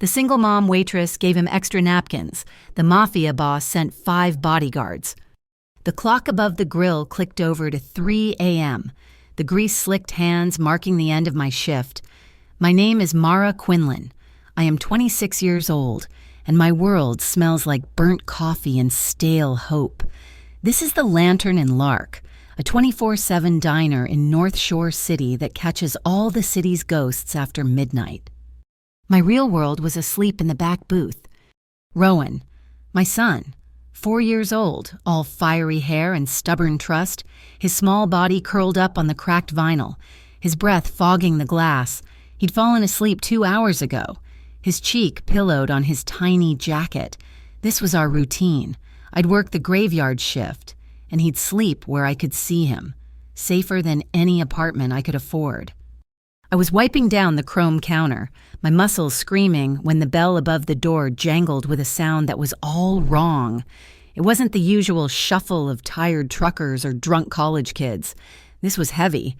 The single mom waitress gave him extra napkins. The mafia boss sent 5 bodyguards. The clock above the grill clicked over to 3 a.m., the grease-slicked hands marking the end of my shift. My name is Mara Quinlan. I am 26 years old, and my world smells like burnt coffee and stale hope. This is the Lantern and Lark, a 24/7 diner in North Shore City that catches all the city's ghosts after midnight. My real world was asleep in the back booth. Rowan, my son, 4 years old, all fiery hair and stubborn trust, his small body curled up on the cracked vinyl, his breath fogging the glass. He'd fallen asleep 2 hours ago, his cheek pillowed on his tiny jacket. This was our routine. I'd work the graveyard shift, and he'd sleep where I could see him, safer than any apartment I could afford. I was wiping down the chrome counter, my muscles screaming when the bell above the door jangled with a sound that was all wrong. It wasn't the usual shuffle of tired truckers or drunk college kids. This was heavy.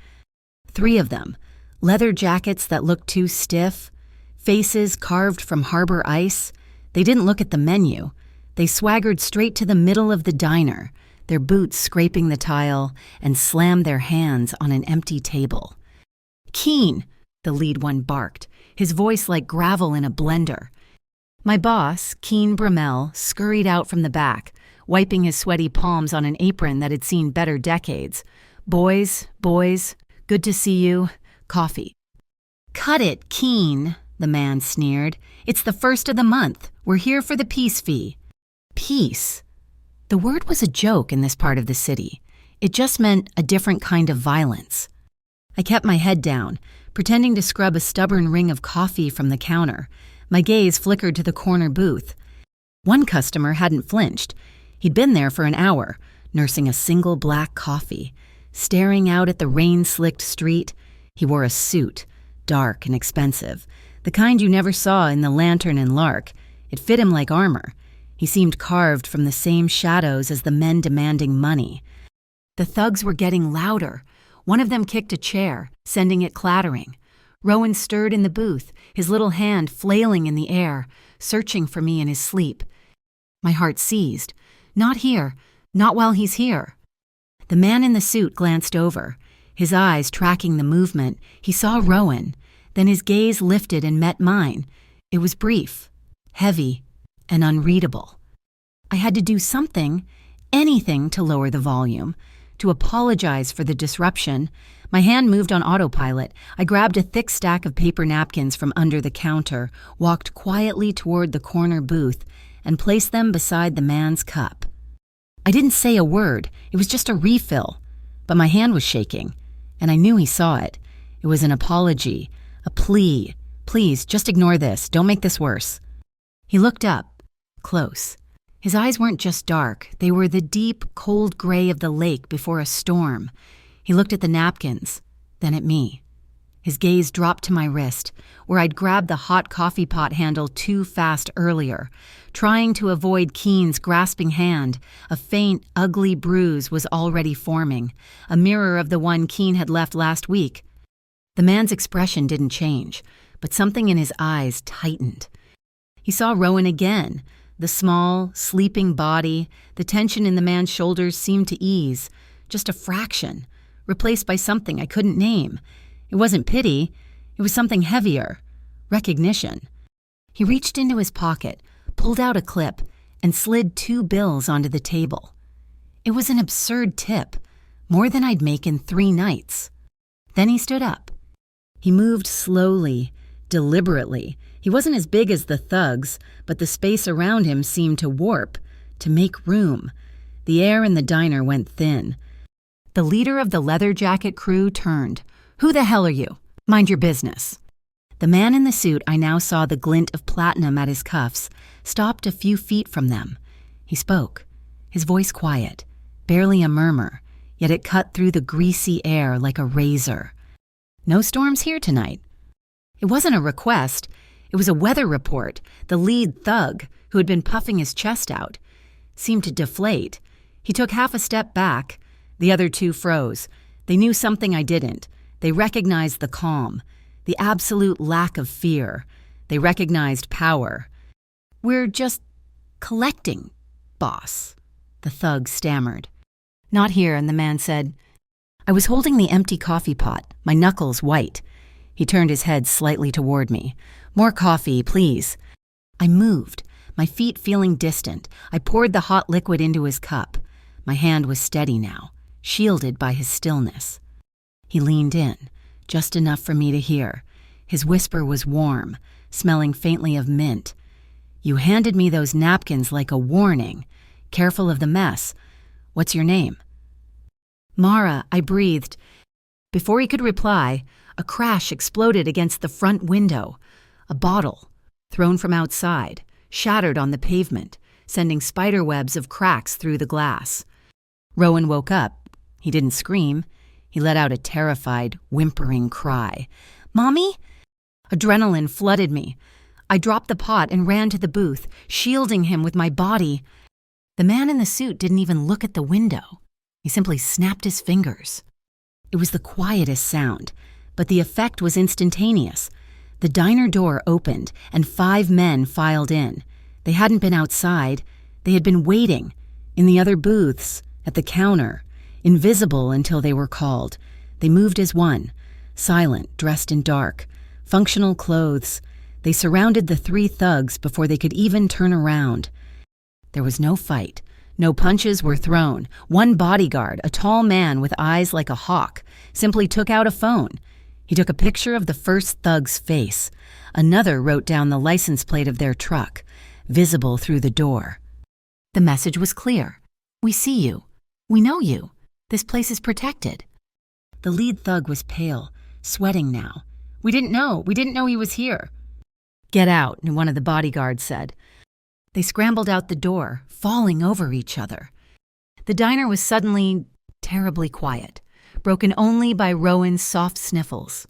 3 of them, leather jackets that looked too stiff, faces carved from harbor ice. They didn't look at the menu. They swaggered straight to the middle of the diner, their boots scraping the tile, and slammed their hands on an empty table. "Keen," the lead one barked, his voice like gravel in a blender. My boss, Keen Brummel, scurried out from the back, wiping his sweaty palms on an apron that had seen better decades. Boys, good to see you. Coffee." "Cut it, Keen," the man sneered. "It's the 1st of the month. We're here for the peace fee." Peace. The word was a joke in this part of the city. It just meant a different kind of violence. I kept my head down, pretending to scrub a stubborn ring of coffee from the counter. My gaze flickered to the corner booth. One customer hadn't flinched. He'd been there for an hour, nursing a single black coffee. Staring out at the rain-slicked street, he wore a suit, dark and expensive, the kind you never saw in the Lantern and Lark. It fit him like armor. He seemed carved from the same shadows as the men demanding money. The thugs were getting louder. One of them kicked a chair, sending it clattering. Rowan stirred in the booth, his little hand flailing in the air, searching for me in his sleep. My heart seized. Not here. Not while he's here. The man in the suit glanced over, his eyes tracking the movement. He saw Rowan. Then his gaze lifted and met mine. It was brief, heavy, and unreadable. I had to do something, anything to lower the volume, to apologize for the disruption. My hand moved on autopilot. I grabbed a thick stack of paper napkins from under the counter, walked quietly toward the corner booth, and placed them beside the man's cup. I didn't say a word. It was just a refill. But my hand was shaking, and I knew he saw it. It was an apology, a plea. "Please, just ignore this. Don't make this worse." He looked up, close. His eyes weren't just dark. They were the deep, cold gray of the lake before a storm. He looked at the napkins, then at me. His gaze dropped to my wrist, where I'd grabbed the hot coffee pot handle too fast earlier. Trying to avoid Keen's grasping hand, a faint, ugly bruise was already forming, a mirror of the one Keen had left last week. The man's expression didn't change, but something in his eyes tightened. He saw Rowan again. The small, sleeping body, the tension in the man's shoulders seemed to ease, just a fraction, replaced by something I couldn't name. It wasn't pity, it was something heavier, recognition. He reached into his pocket, pulled out a clip, and slid 2 bills onto the table. It was an absurd tip, more than I'd make in 3 nights. Then he stood up. He moved slowly, deliberately. He wasn't as big as the thugs, but the space around him seemed to warp, to make room. The air in the diner went thin. The leader of the leather jacket crew turned. "Who the hell are you? Mind your business." The man in the suit, I now saw the glint of platinum at his cuffs, stopped a few feet from them. He spoke, his voice quiet, barely a murmur, yet it cut through the greasy air like a razor. "No storms here tonight." It wasn't a request. It was a weather report. The lead thug, who had been puffing his chest out, seemed to deflate. He took half a step back. The other 2 froze. They knew something I didn't. They recognized the calm, the absolute lack of fear. They recognized power. "We're just collecting, boss," the thug stammered. "Not here," and the man said. I was holding the empty coffee pot, my knuckles white. He turned his head slightly toward me. "More coffee, please." I moved, my feet feeling distant. I poured the hot liquid into his cup. My hand was steady now, shielded by his stillness. He leaned in, just enough for me to hear. His whisper was warm, smelling faintly of mint. "You handed me those napkins like a warning. Careful of the mess. What's your name?" "Mara," I breathed. Before he could reply, a crash exploded against the front window. A bottle, thrown from outside, shattered on the pavement, sending spiderwebs of cracks through the glass. Rowan woke up. He didn't scream. He let out a terrified, whimpering cry. "Mommy?" Adrenaline flooded me. I dropped the pot and ran to the booth, shielding him with my body. The man in the suit didn't even look at the window. He simply snapped his fingers. It was the quietest sound, but the effect was instantaneous. The diner door opened, and 5 men filed in. They hadn't been outside. They had been waiting, in the other booths, at the counter, invisible until they were called. They moved as one, silent, dressed in dark, functional clothes. They surrounded the 3 thugs before they could even turn around. There was no fight. No punches were thrown. One bodyguard, a tall man with eyes like a hawk, simply took out a phone. He took a picture of the first thug's face. Another wrote down the license plate of their truck, visible through the door. The message was clear. "We see you. We know you. This place is protected." The lead thug was pale, sweating now. We didn't know he was here." "Get out," one of the bodyguards said. They scrambled out the door, falling over each other. The diner was suddenly terribly quiet, broken only by Rowan's soft sniffles.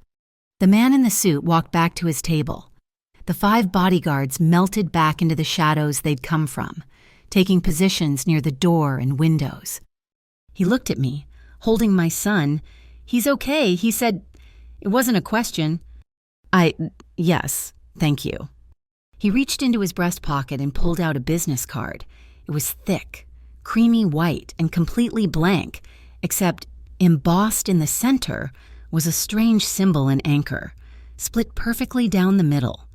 The man in the suit walked back to his table. The 5 bodyguards melted back into the shadows they'd come from, taking positions near the door and windows. He looked at me, holding my son. "He's okay," he said. It wasn't a question. Yes, thank you." He reached into his breast pocket and pulled out a business card. It was thick, creamy white, and completely blank, except embossed in the center was a strange symbol and anchor, split perfectly down the middle.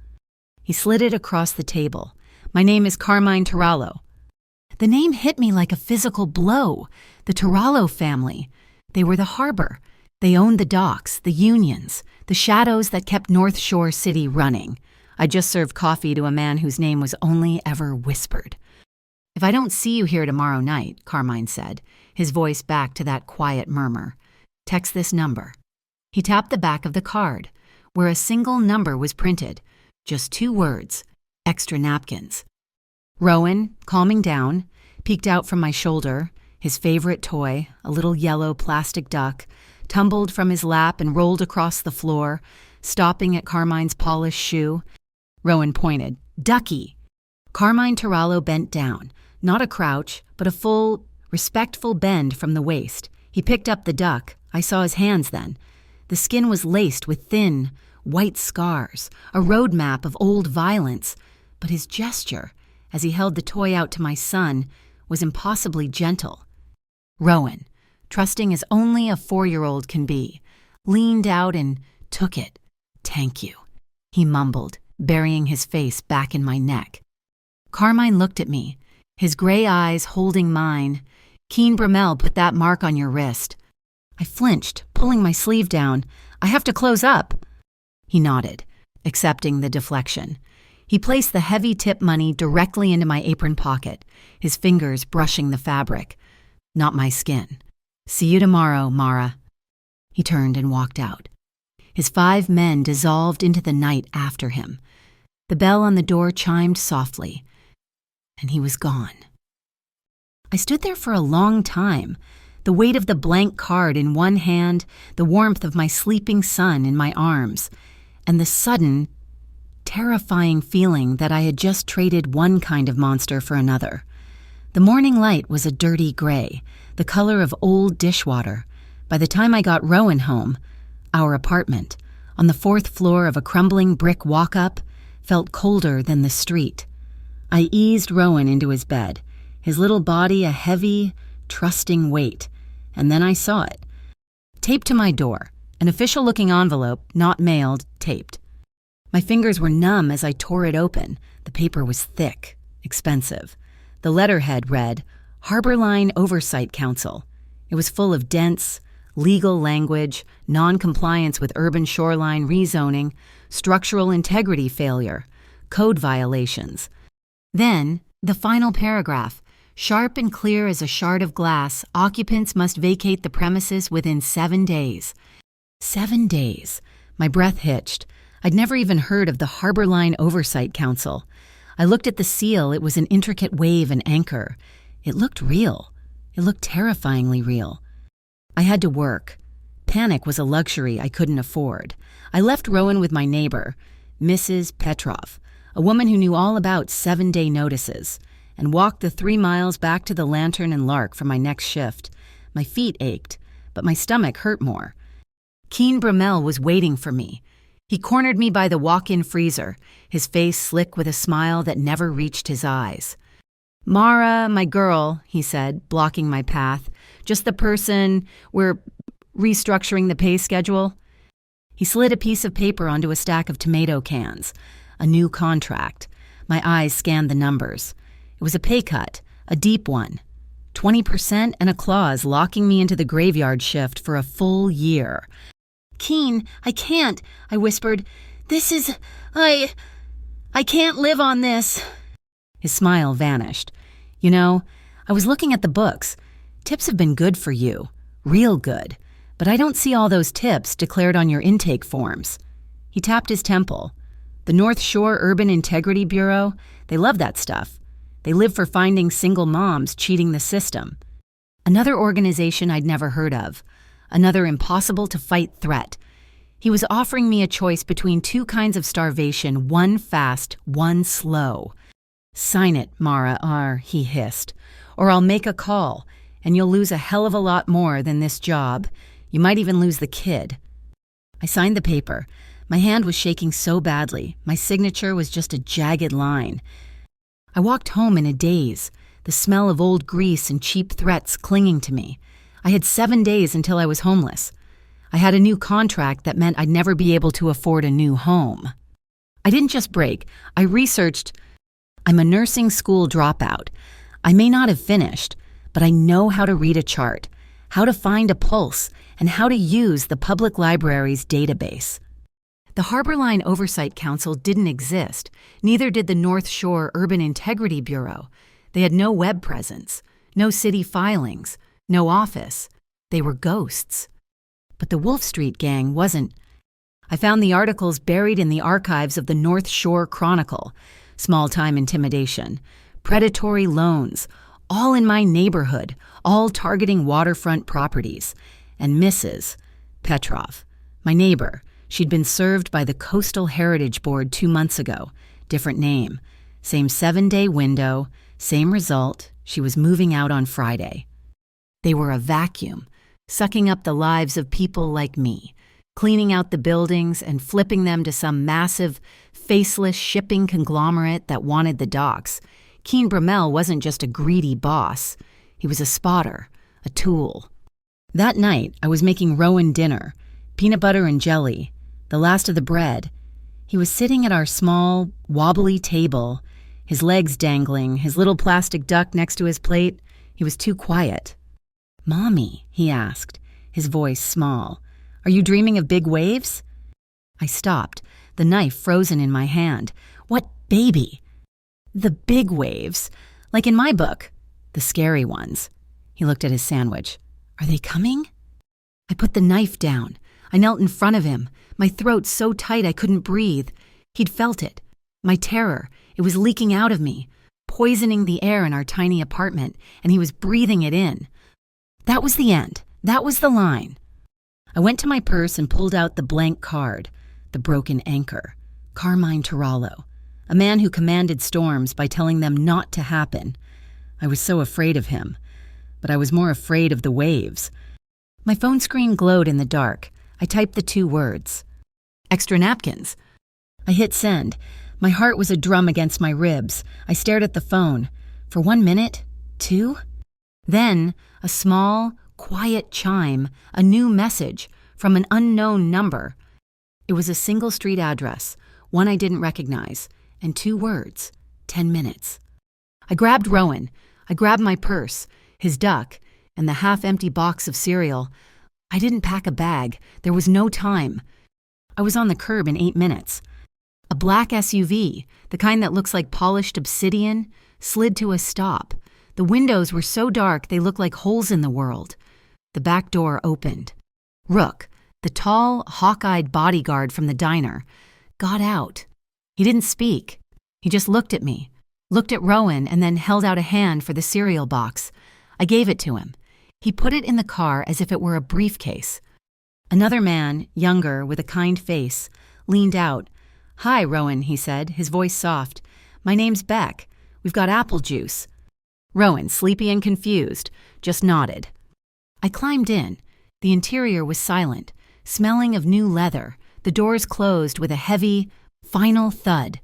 He slid it across the table. "My name is Carmine Tarallo." The name hit me like a physical blow. The Tarallo family. They were the harbor. They owned the docks, the unions, the shadows that kept North Shore City running. I just served coffee to a man whose name was only ever whispered. "If I don't see you here tomorrow night," Carmine said, his voice back to that quiet murmur, "text this number." He tapped the back of the card, where a single number was printed, just 2 words, "Extra Napkins." Rowan, calming down, peeked out from my shoulder. His favorite toy, a little yellow plastic duck, tumbled from his lap and rolled across the floor, stopping at Carmine's polished shoe. Rowan pointed. "Ducky!" Carmine Tarallo bent down, not a crouch, but a full, respectful bend from the waist. He picked up the duck. I saw his hands then. The skin was laced with thin, white scars, a road map of old violence, but his gesture, as he held the toy out to my son, was impossibly gentle. Rowan, trusting as only a 4-year-old can be, leaned out and took it. "Thank you," he mumbled, burying his face back in my neck. Carmine looked at me, his gray eyes holding mine. "Keen Bromell put that mark on your wrist." I flinched, pulling my sleeve down. "I have to close up." He nodded, accepting the deflection. He placed the heavy tip money directly into my apron pocket, his fingers brushing the fabric. "Not my skin. See you tomorrow, Mara." He turned and walked out. His 5 men dissolved into the night after him. The bell on the door chimed softly, and he was gone. I stood there for a long time, the weight of the blank card in one hand, the warmth of my sleeping son in my arms, and the sudden, terrifying feeling that I had just traded one kind of monster for another. The morning light was a dirty gray, the color of old dishwater. By the time I got Rowan home, our apartment, on the 4th floor of a crumbling brick walk-up, felt colder than the street. I eased Rowan into his bed, his little body a heavy, trusting weight, and then I saw it. Taped to my door, an official-looking envelope, not mailed, taped. My fingers were numb as I tore it open. The paper was thick, expensive. The letterhead read, Harbor Line Oversight Council. It was full of dense, legal language, non-compliance with urban shoreline rezoning, structural integrity failure, code violations. Then, the final paragraph, sharp and clear as a shard of glass, occupants must vacate the premises within 7 days. 7 days. My breath hitched. I'd never even heard of the Harbor Line Oversight Council. I looked at the seal. It was an intricate wave and anchor. It looked real. It looked terrifyingly real. I had to work. Panic was a luxury I couldn't afford. I left Rowan with my neighbor, Mrs. Petrov, a woman who knew all about 7-day notices, and walked the 3 miles back to the Lantern and Lark for my next shift. My feet ached, but my stomach hurt more. Keen Brummel was waiting for me. He cornered me by the walk-in freezer, his face slick with a smile that never reached his eyes. Mara, my girl, he said, blocking my path. Just the person. We're restructuring the pay schedule. He slid a piece of paper onto a stack of tomato cans. A new contract. My eyes scanned the numbers. It was a pay cut, a deep one. 20% and a clause locking me into the graveyard shift for a full year. Keen, I can't, I whispered. I can't live on this. His smile vanished. You know, I was looking at the books. Tips have been good for you, real good, but I don't see all those tips declared on your intake forms. He tapped his temple. The North Shore Urban Integrity Bureau, they love that stuff. They live for finding single moms cheating the system. Another organization I'd never heard of. Another impossible-to-fight threat. He was offering me a choice between 2 kinds of starvation, one fast, one slow. Sign it, Mara R., he hissed, or I'll make a call, and you'll lose a hell of a lot more than this job. You might even lose the kid. I signed the paper. My hand was shaking so badly. My signature was just a jagged line. I walked home in a daze, the smell of old grease and cheap threats clinging to me. I had 7 days until I was homeless. I had a new contract that meant I'd never be able to afford a new home. I didn't just break. I researched. I'm a nursing school dropout. I may not have finished, but I know how to read a chart, how to find a pulse, and how to use the public library's database. The Harbor Line Oversight Council didn't exist, neither did the North Shore Urban Integrity Bureau. They had no web presence, no city filings, no office. They were ghosts. But the Wolf Street gang wasn't. I found the articles buried in the archives of the North Shore Chronicle. Small-time intimidation, predatory loans, all in my neighborhood, all targeting waterfront properties. And Mrs. Petrov, my neighbor, she'd been served by the Coastal Heritage Board 2 months ago. Different name. Same 7-day window, same result. She was moving out on Friday. They were a vacuum, sucking up the lives of people like me, cleaning out the buildings and flipping them to some massive, faceless shipping conglomerate that wanted the docks. Keen Brummel wasn't just a greedy boss. He was a spotter, a tool. That night, I was making Rowan dinner, peanut butter and jelly, the last of the bread. He was sitting at our small, wobbly table, his legs dangling, his little plastic duck next to his plate. He was too quiet. "Mommy," he asked, his voice small, "are you dreaming of big waves?" I stopped, the knife frozen in my hand. What baby? The big waves. Like in my book. The scary ones. He looked at his sandwich. Are they coming? I put the knife down. I knelt in front of him, my throat so tight I couldn't breathe. He'd felt it. My terror. It was leaking out of me, poisoning the air in our tiny apartment, and he was breathing it in. That was the end. That was the line. I went to my purse and pulled out the blank card, the broken anchor. Carmine Turallo, a man who commanded storms by telling them not to happen. I was so afraid of him, but I was more afraid of the waves. My phone screen glowed in the dark. I typed the 2 words. Extra napkins. I hit send. My heart was a drum against my ribs. I stared at the phone. For 1 minute, 2. Then, a small, quiet chime, a new message from an unknown number. It was a single street address, one I didn't recognize, and 2 words, 10 minutes. I grabbed Rowan. I grabbed my purse, his duck, and the half-empty box of cereal. I didn't pack a bag. There was no time. I was on the curb in 8 minutes. A black SUV, the kind that looks like polished obsidian, slid to a stop. The windows were so dark they looked like holes in the world. The back door opened. Rook, the tall, hawk-eyed bodyguard from the diner, got out. He didn't speak. He just looked at me, looked at Rowan, and then held out a hand for the cereal box. I gave it to him. He put it in the car as if it were a briefcase. Another man, younger, with a kind face, leaned out. "Hi, Rowan," he said, his voice soft. "My name's Beck. We've got apple juice." Rowan, sleepy and confused, just nodded. I climbed in. The interior was silent, smelling of new leather. The doors closed with a heavy, final thud.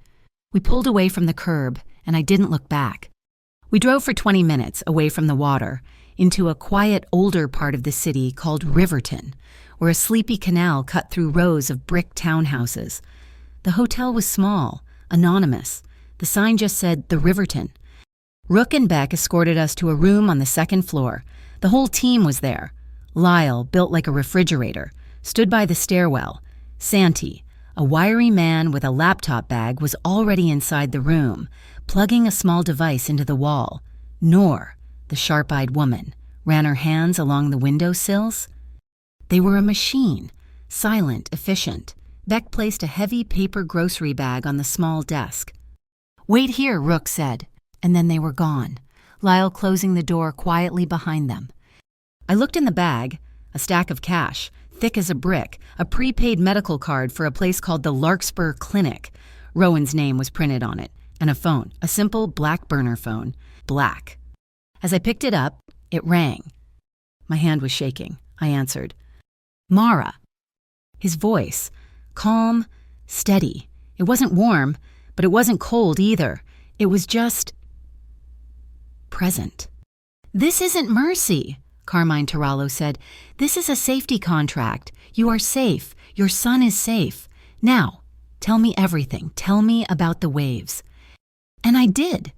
We pulled away from the curb, and I didn't look back. We drove for 20 minutes away from the water, into a quiet, older part of the city called Riverton, where a sleepy canal cut through rows of brick townhouses. The hotel was small, anonymous. The sign just said, "The Riverton." Rook and Beck escorted us to a room on the second floor. The whole team was there. Lyle, built like a refrigerator, stood by the stairwell. Santi, a wiry man with a laptop bag, was already inside the room, plugging a small device into the wall. Noor, the sharp-eyed woman, ran her hands along the windowsills. They were a machine, silent, efficient. Beck placed a heavy paper grocery bag on the small desk. "Wait here," Rook said, and then they were gone, Lyle closing the door quietly behind them. I looked in the bag, a stack of cash, thick as a brick, a prepaid medical card for a place called the Larkspur Clinic. Rowan's name was printed on it, and a phone, a simple black burner phone, black. As I picked it up, it rang. My hand was shaking. I answered. "Mara." His voice, calm, steady. It wasn't warm, but it wasn't cold either. It was just present. "This isn't mercy," Carmine Tarallo said. "This is a safety contract. You are safe. Your son is safe. Now, tell me everything. Tell me about the waves." And I did.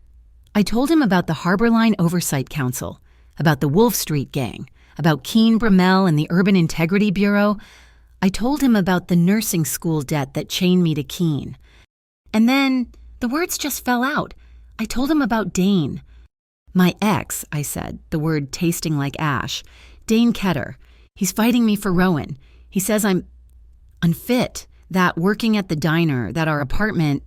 I told him about the Harborline Oversight Council, about the Wolf Street Gang, about Keen Bromell and the Urban Integrity Bureau. I told him about the nursing school debt that chained me to Keen. And then the words just fell out. I told him about Dane. "My ex," I said, the word tasting like ash. "Dane Ketter. He's fighting me for Rowan. He says I'm unfit, that working at the diner, that our apartment.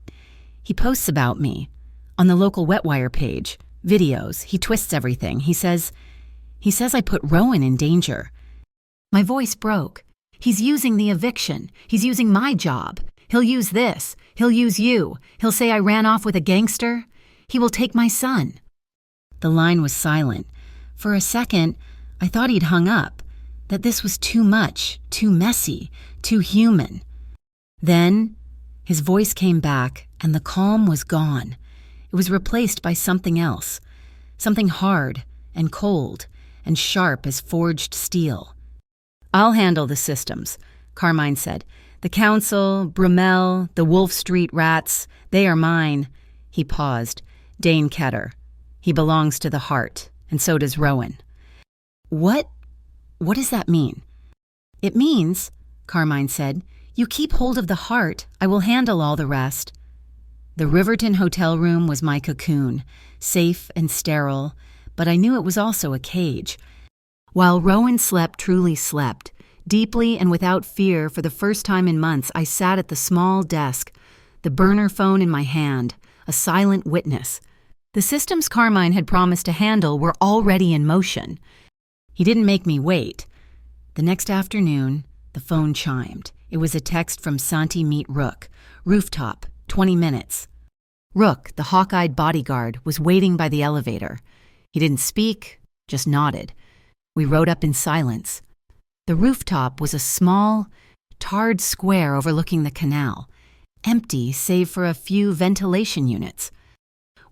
He posts about me on the local Wetwire page, videos. He twists everything. He says I put Rowan in danger." My voice broke. "He's using the eviction. He's using my job. He'll use this. He'll use you. He'll say I ran off with a gangster. He will take my son." The line was silent. For a second, I thought he'd hung up, that this was too much, too messy, too human. Then, his voice came back, and the calm was gone. It was replaced by something else, something hard and cold and sharp as forged steel. "I'll handle the systems," Carmine said. "The council, Bromell, the Wolf Street rats, they are mine." He paused. "Dane Ketter. He belongs to the heart, and so does Rowan." What does that mean?" "It means," Carmine said, "you keep hold of the heart. I will handle all the rest." The Riverton hotel room was my cocoon, safe and sterile, but I knew it was also a cage. While Rowan truly slept, deeply and without fear for the first time in months, I sat at the small desk, the burner phone in my hand, a silent witness. The systems Carmine had promised to handle were already in motion. He didn't make me wait. The next afternoon, the phone chimed. It was a text from Santi Meet Rook, rooftop, 20 minutes. Rook, the hawk-eyed bodyguard, was waiting by the elevator. He didn't speak, just nodded. We rode up in silence. The rooftop was a small, tarred square overlooking the canal. Empty save for a few ventilation units.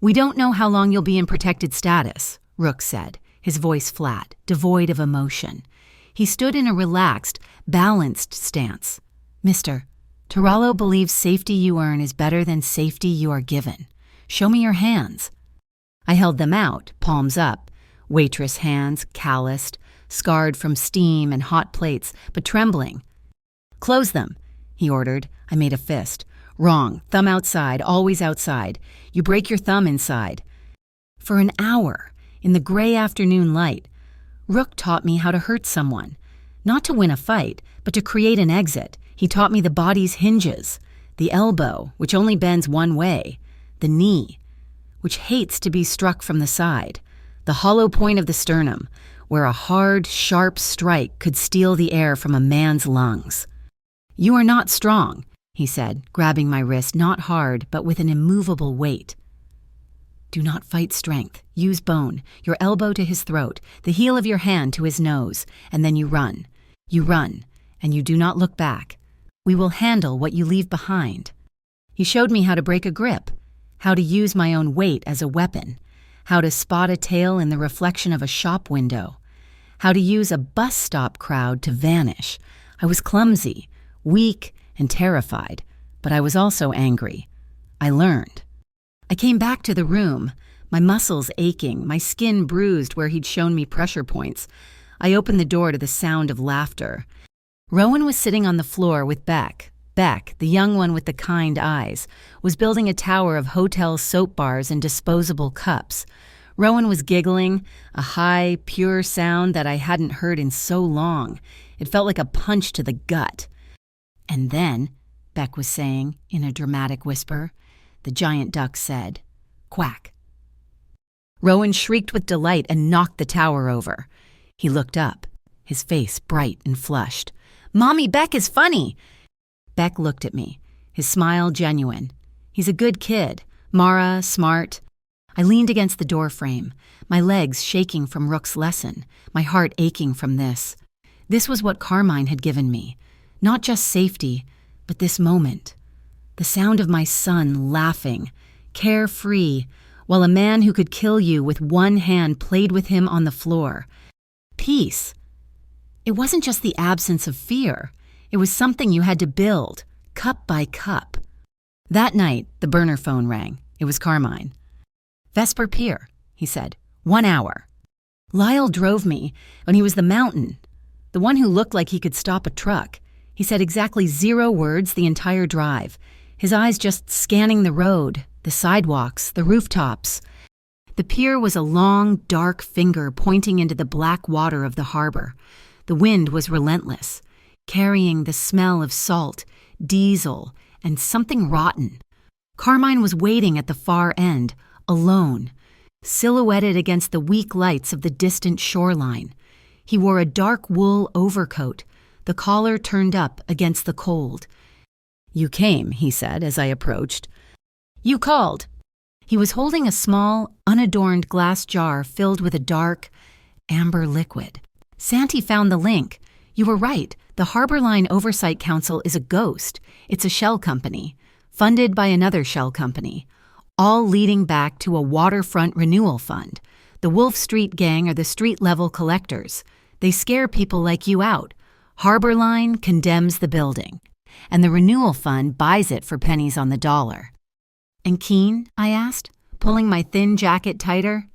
"We don't know how long you'll be in protected status," Rook said, his voice flat, devoid of emotion. He stood in a relaxed, balanced stance. "Mister, Tarallo believes safety you earn is better than safety you are given. Show me your hands." I held them out, palms up. Waitress hands, calloused, scarred from steam and hot plates, but trembling. "Close them," he ordered. I made a fist. "Wrong. Thumb outside, always outside. You break your thumb inside." For an hour, in the gray afternoon light, Rook taught me how to hurt someone. Not to win a fight, but to create an exit. He taught me the body's hinges, the elbow, which only bends one way, the knee, which hates to be struck from the side, the hollow point of the sternum, where a hard, sharp strike could steal the air from a man's lungs. "You are not strong," he said, grabbing my wrist, not hard, but with an immovable weight. "Do not fight strength. Use bone, your elbow to his throat, the heel of your hand to his nose, and then you run. You run, and you do not look back. We will handle what you leave behind." He showed me how to break a grip, how to use my own weight as a weapon, how to spot a tail in the reflection of a shop window, how to use a bus stop crowd to vanish. I was clumsy, weak, and terrified, but I was also angry. I learned. I came back to the room, my muscles aching, my skin bruised where he'd shown me pressure points. I opened the door to the sound of laughter. Rowan was sitting on the floor with Beck. Beck, the young one with the kind eyes, was building a tower of hotel soap bars and disposable cups. Rowan was giggling, a high, pure sound that I hadn't heard in so long. It felt like a punch to the gut. "And then," Beck was saying in a dramatic whisper, the giant duck said, "Quack." Rowan shrieked with delight and knocked the tower over. He looked up, his face bright and flushed. "Mommy, Beck is funny." Beck looked at me, his smile genuine. He's a good kid. Mara, smart. I leaned against the door frame, my legs shaking from Rook's lesson, my heart aching from this. This was what Carmine had given me. Not just safety, but this moment. The sound of my son laughing, carefree, while a man who could kill you with one hand played with him on the floor. Peace. It wasn't just the absence of fear. It was something you had to build, cup by cup. That night, the burner phone rang. It was Carmine. "Vesper Pier," he said. 1 hour. Lyle drove me when he was the mountain, the one who looked like he could stop a truck. He said exactly 0 words the entire drive, his eyes just scanning the road, the sidewalks, the rooftops. The pier was a long, dark finger pointing into the black water of the harbor. The wind was relentless, carrying the smell of salt, diesel, and something rotten. Carmine was waiting at the far end, alone, silhouetted against the weak lights of the distant shoreline. He wore a dark wool overcoat, the collar turned up against the cold. "You came," he said as I approached. "You called." He was holding a small, unadorned glass jar filled with a dark, amber liquid. "Santi found the link. You were right. The Harbor Line Oversight Council is a ghost. It's a shell company, funded by another shell company, all leading back to a waterfront renewal fund. The Wolf Street gang are the street-level collectors. They scare people like you out. Harbor Line condemns the building, and the renewal fund buys it for pennies on the dollar." "And Keen?" I asked, pulling my thin jacket tighter.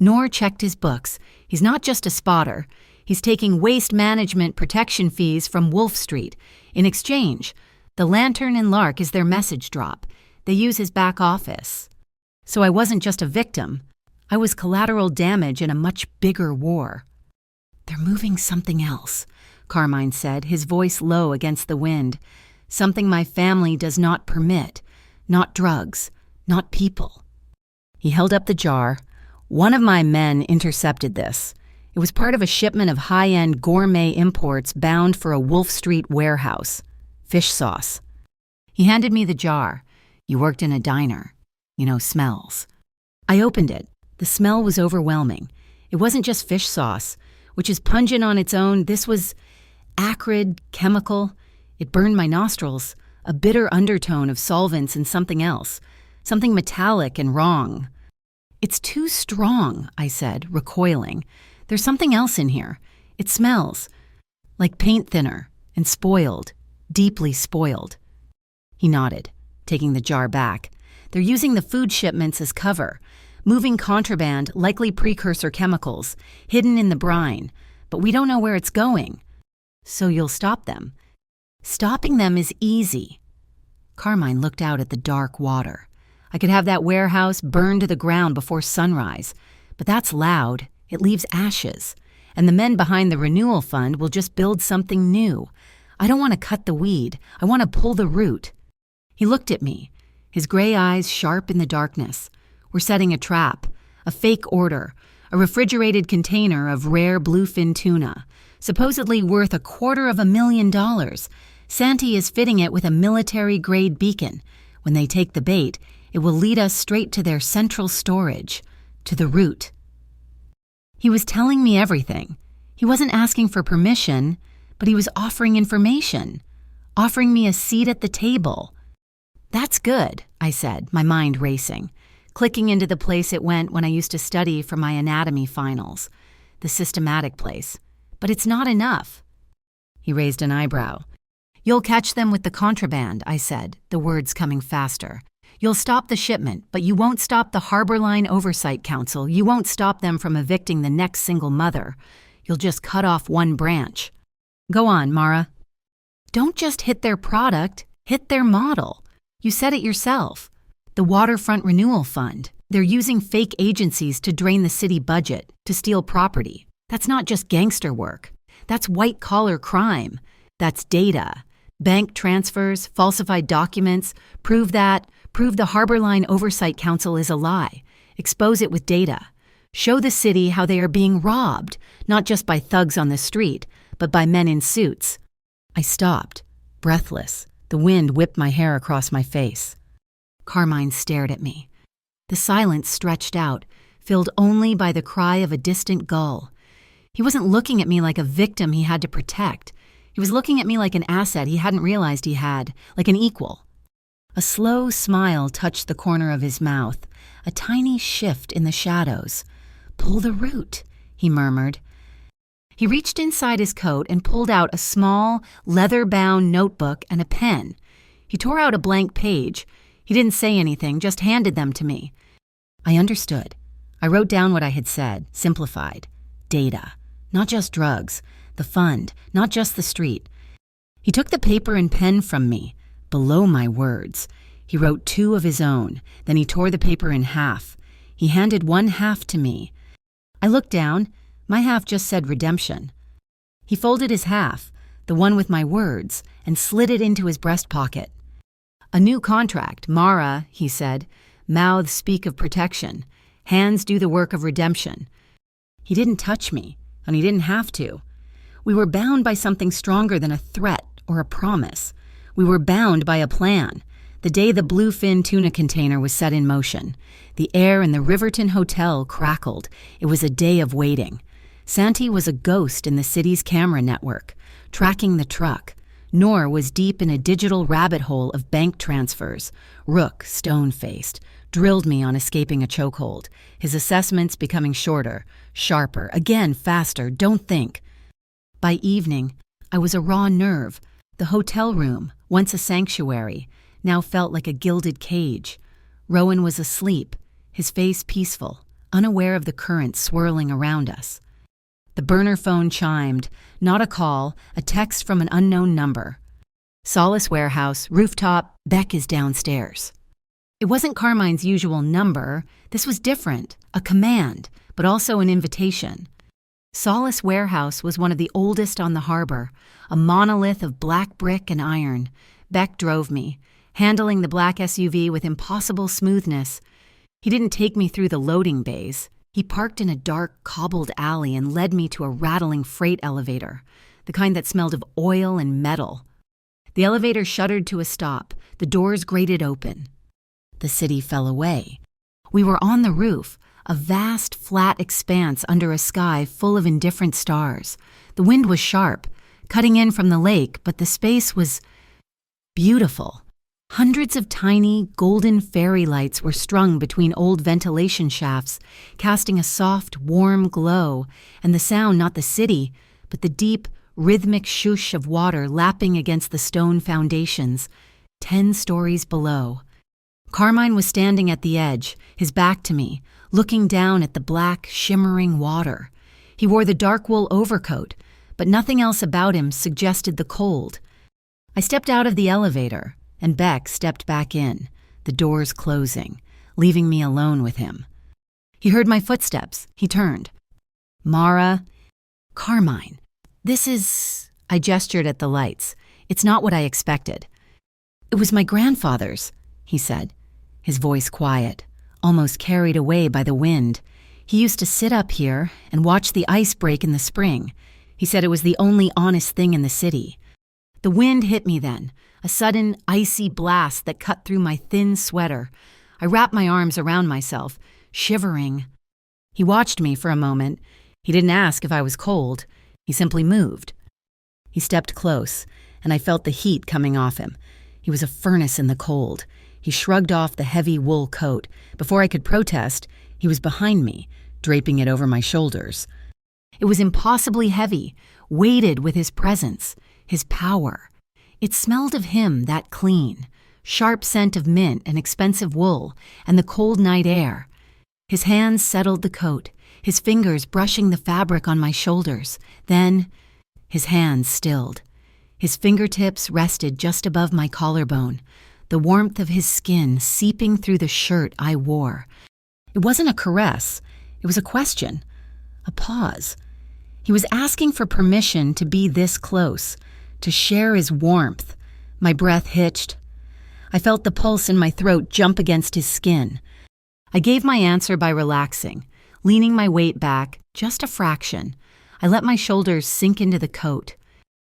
Noor checked his books. He's not just a spotter. He's taking waste management protection fees from Wolf Street. In exchange, the Lantern and Lark is their message drop. They use his back office. So I wasn't just a victim. I was collateral damage in a much bigger war. "They're moving something else," Carmine said, his voice low against the wind. "Something my family does not permit. Not drugs, not people." He held up the jar. "One of my men intercepted this. It was part of a shipment of high-end gourmet imports bound for a Wolf Street warehouse. Fish sauce." He handed me the jar. "You worked in a diner. You know, smells." I opened it. The smell was overwhelming. It wasn't just fish sauce, which is pungent on its own. This was acrid, chemical. It burned my nostrils. a bitter undertone of solvents and something else, something metallic and wrong. "It's too strong," I said, recoiling. "There's something else in here. It smells like paint thinner and spoiled, deeply spoiled." He nodded, taking the jar back. "They're using the food shipments as cover, moving contraband, likely precursor chemicals, hidden in the brine, but we don't know where it's going. So you'll stop them." "Stopping them is easy." Carmine looked out at the dark water. "I could have that warehouse burned to the ground before sunrise, but that's loud. It leaves ashes. And the men behind the renewal fund will just build something new. I don't want to cut the weed. I want to pull the root." He looked at me, his gray eyes sharp in the darkness. "We're setting a trap, a fake order, a refrigerated container of rare bluefin tuna, supposedly worth $250,000. Santi is fitting it with a military-grade beacon. When they take the bait, it will lead us straight to their central storage, to the root." He was telling me everything. He wasn't asking for permission, but he was offering information, offering me a seat at the table. "That's good," I said, my mind racing, clicking into the place it went when I used to study for my anatomy finals, the systematic place. "But it's not enough." He raised an eyebrow. "You'll catch them with the contraband," I said, the words coming faster. "You'll stop the shipment, but you won't stop the Harbor Line Oversight Council. You won't stop them from evicting the next single mother. You'll just cut off one branch. Go on, Mara." "Don't just hit their product, hit their model. You said it yourself. The Waterfront Renewal Fund. They're using fake agencies to drain the city budget, to steal property. That's not just gangster work. That's white-collar crime. That's data. Bank transfers, falsified documents, prove the Harbor Line Oversight Council is a lie. Expose it with data. Show the city how they are being robbed, not just by thugs on the street, but by men in suits." I stopped, breathless. The wind whipped my hair across my face. Carmine stared at me. The silence stretched out, filled only by the cry of a distant gull. He wasn't looking at me like a victim he had to protect. He was looking at me like an asset he hadn't realized he had, like an equal. A slow smile touched the corner of his mouth, a tiny shift in the shadows. "Pull the root," he murmured. He reached inside his coat and pulled out a small, leather-bound notebook and a pen. He tore out a blank page. He didn't say anything, just handed them to me. I understood. I wrote down what I had said, simplified. Data, not just drugs. The fund, not just the street. He took the paper and pen from me, below my words. He wrote 2 of his own, then he tore the paper in half. He handed one half to me. I looked down. My half just said redemption. He folded his half, the one with my words, and slid it into his breast pocket. "A new contract, Mara," he said. "Mouths speak of protection. Hands do the work of redemption." He didn't touch me, and he didn't have to. We were bound by something stronger than a threat or a promise. We were bound by a plan. The day the bluefin tuna container was set in motion, the air in the Riverton Hotel crackled. It was a day of waiting. Santi was a ghost in the city's camera network, tracking the truck. Nor was deep in a digital rabbit hole of bank transfers. Rook, stone-faced, drilled me on escaping a chokehold, his assessments becoming shorter, sharper, again faster, don't think. By evening, I was a raw nerve. The hotel room, once a sanctuary, now felt like a gilded cage. Rowan was asleep, his face peaceful, unaware of the current swirling around us. The burner phone chimed, not a call, a text from an unknown number. "Solace Warehouse, rooftop, Beck is downstairs." It wasn't Carmine's usual number. This was different, a command, but also an invitation. Solace Warehouse was one of the oldest on the harbor, a monolith of black brick and iron. Beck drove me, handling the black SUV with impossible smoothness. He didn't take me through the loading bays. He parked in a dark, cobbled alley and led me to a rattling freight elevator, the kind that smelled of oil and metal. The elevator shuddered to a stop. The doors grated open. The city fell away. We were on the roof, a vast, flat expanse under a sky full of indifferent stars. The wind was sharp, cutting in from the lake, but the space was beautiful. Hundreds of tiny, golden fairy lights were strung between old ventilation shafts, casting a soft, warm glow, and the sound not the city, but the deep, rhythmic swoosh of water lapping against the stone foundations, 10 stories below. Carmine was standing at the edge, his back to me, looking down at the black, shimmering water. He wore the dark wool overcoat, but nothing else about him suggested the cold. I stepped out of the elevator, and Beck stepped back in, the doors closing, leaving me alone with him. He heard my footsteps. He turned. "Mara, Carmine, this is—" I gestured at the lights. "It's not what I expected." "It was my grandfather's," he said, his voice quiet, almost carried away by the wind. "He used to sit up here and watch the ice break in the spring. He said it was the only honest thing in the city." The wind hit me then, a sudden icy blast that cut through my thin sweater. I wrapped my arms around myself, shivering. He watched me for a moment. He didn't ask if I was cold. He simply moved. He stepped close, and I felt the heat coming off him. He was a furnace in the cold. He shrugged off the heavy wool coat. Before I could protest, he was behind me, draping it over my shoulders. It was impossibly heavy, weighted with his presence, his power. It smelled of him that clean, sharp scent of mint and expensive wool and the cold night air. His hands settled the coat, his fingers brushing the fabric on my shoulders. Then, his hands stilled. His fingertips rested just above my collarbone, the warmth of his skin seeping through the shirt I wore. It wasn't a caress. It was a question, a pause. He was asking for permission to be this close, to share his warmth. My breath hitched. I felt the pulse in my throat jump against his skin. I gave my answer by relaxing, leaning my weight back just a fraction. I let my shoulders sink into the coat.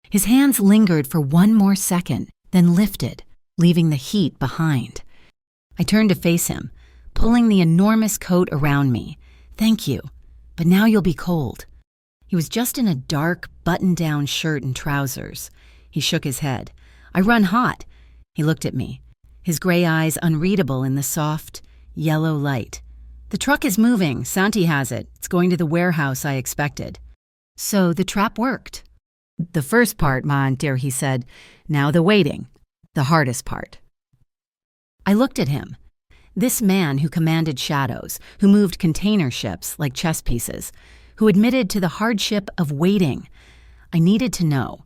His hands lingered for one more second, then lifted, leaving the heat behind. I turned to face him, pulling the enormous coat around me. "Thank you, but now you'll be cold." He was just in a dark, button-down shirt and trousers. He shook his head. "I run hot." He looked at me, his gray eyes unreadable in the soft, yellow light. "The truck is moving. Santi has it. It's going to the warehouse I expected." So the trap worked. "The first part, man, dear," he said. "Now the waiting. The hardest part." I looked at him. This man who commanded shadows, who moved container ships like chess pieces, who admitted to the hardship of waiting. I needed to know.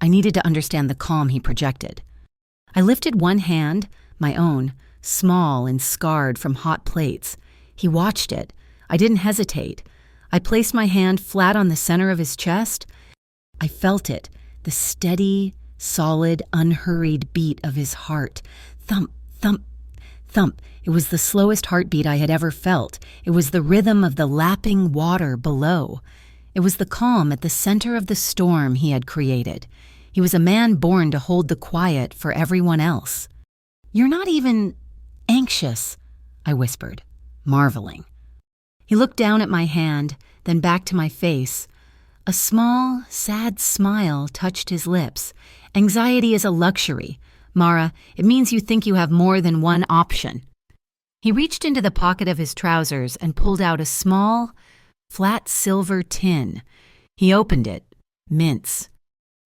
I needed to understand the calm he projected. I lifted one hand, my own, small and scarred from hot plates. He watched it. I didn't hesitate. I placed my hand flat on the center of his chest. I felt it, the steady, solid, unhurried beat of his heart. Thump, thump, thump. It was the slowest heartbeat I had ever felt. It was the rhythm of the lapping water below. It was the calm at the center of the storm he had created. He was a man born to hold the quiet for everyone else. "You're not even anxious," I whispered, marveling. He looked down at my hand, then back to my face. A small, sad smile touched his lips. "Anxiety is a luxury. Mara, it means you think you have more than one option." He reached into the pocket of his trousers and pulled out a small, flat silver tin. He opened it. "Mints."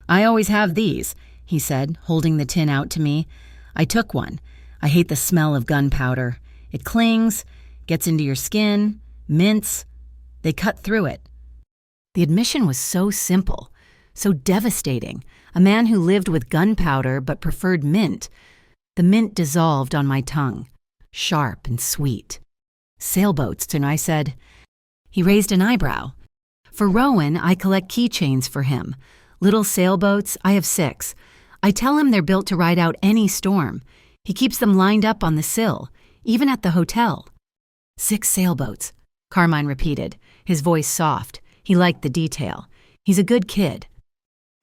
"I always have these," he said, holding the tin out to me. I took one. I hate the smell of gunpowder. It clings, gets into your skin. Mints, they cut through it. The admission was so simple, so devastating. A man who lived with gunpowder but preferred mint. The mint dissolved on my tongue, sharp and sweet. "Sailboats," and I said. He raised an eyebrow. "For Rowan, I collect keychains for him. Little sailboats, I have 6. I tell him they're built to ride out any storm. He keeps them lined up on the sill, even at the hotel." 6 sailboats, Carmine repeated, his voice soft. He liked the detail. He's a good kid.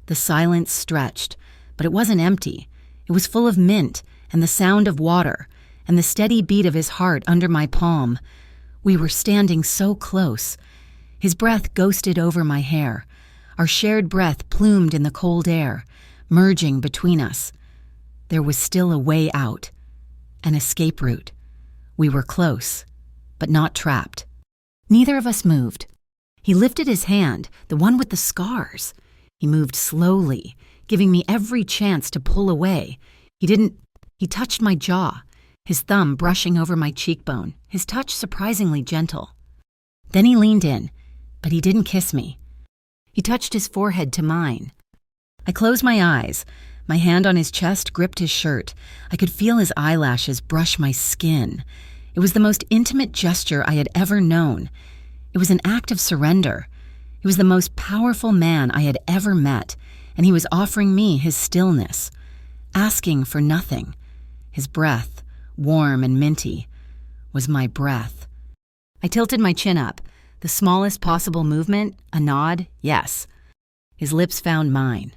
The silence stretched, but it wasn't empty. It was full of mint and the sound of water and the steady beat of his heart under my palm. We were standing so close. His breath ghosted over my hair. Our shared breath plumed in the cold air, merging between us. There was still a way out, an escape route. We were close, but not trapped. Neither of us moved. He lifted his hand, the one with the scars. He moved slowly, giving me every chance to pull away. He touched my jaw, his thumb brushing over my cheekbone, his touch surprisingly gentle. Then he leaned in, but he didn't kiss me. He touched his forehead to mine. I closed my eyes. My hand on his chest gripped his shirt. I could feel his eyelashes brush my skin. It was the most intimate gesture I had ever known. It was an act of surrender. He was the most powerful man I had ever met, and he was offering me his stillness, asking for nothing. His breath, warm and minty, was my breath. I tilted my chin up. The smallest possible movement, a nod, yes. His lips found mine.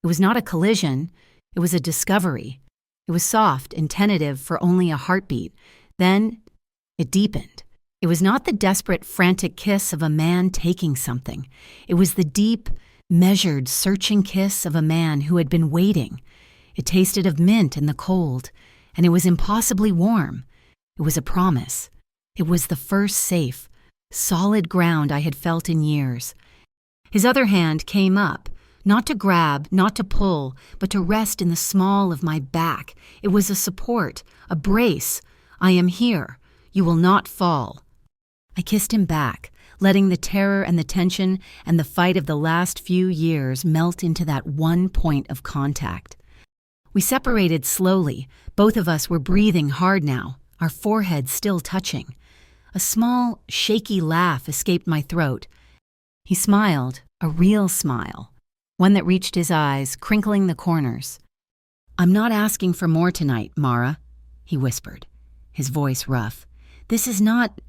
It was not a collision, it was a discovery. It was soft and tentative for only a heartbeat. Then it deepened. It was not the desperate, frantic kiss of a man taking something. It was the deep, measured, searching kiss of a man who had been waiting. It tasted of mint in the cold, and it was impossibly warm. It was a promise. It was the first safe, solid ground I had felt in years. His other hand came up, not to grab, not to pull, but to rest in the small of my back. It was a support, a brace. I am here. You will not fall. I kissed him back, letting the terror and the tension and the fight of the last few years melt into that one point of contact. We separated slowly. Both of us were breathing hard now, our foreheads still touching. A small, shaky laugh escaped my throat. He smiled, a real smile, one that reached his eyes, crinkling the corners. "I'm not asking for more tonight, Mara," he whispered, his voice rough. "This is not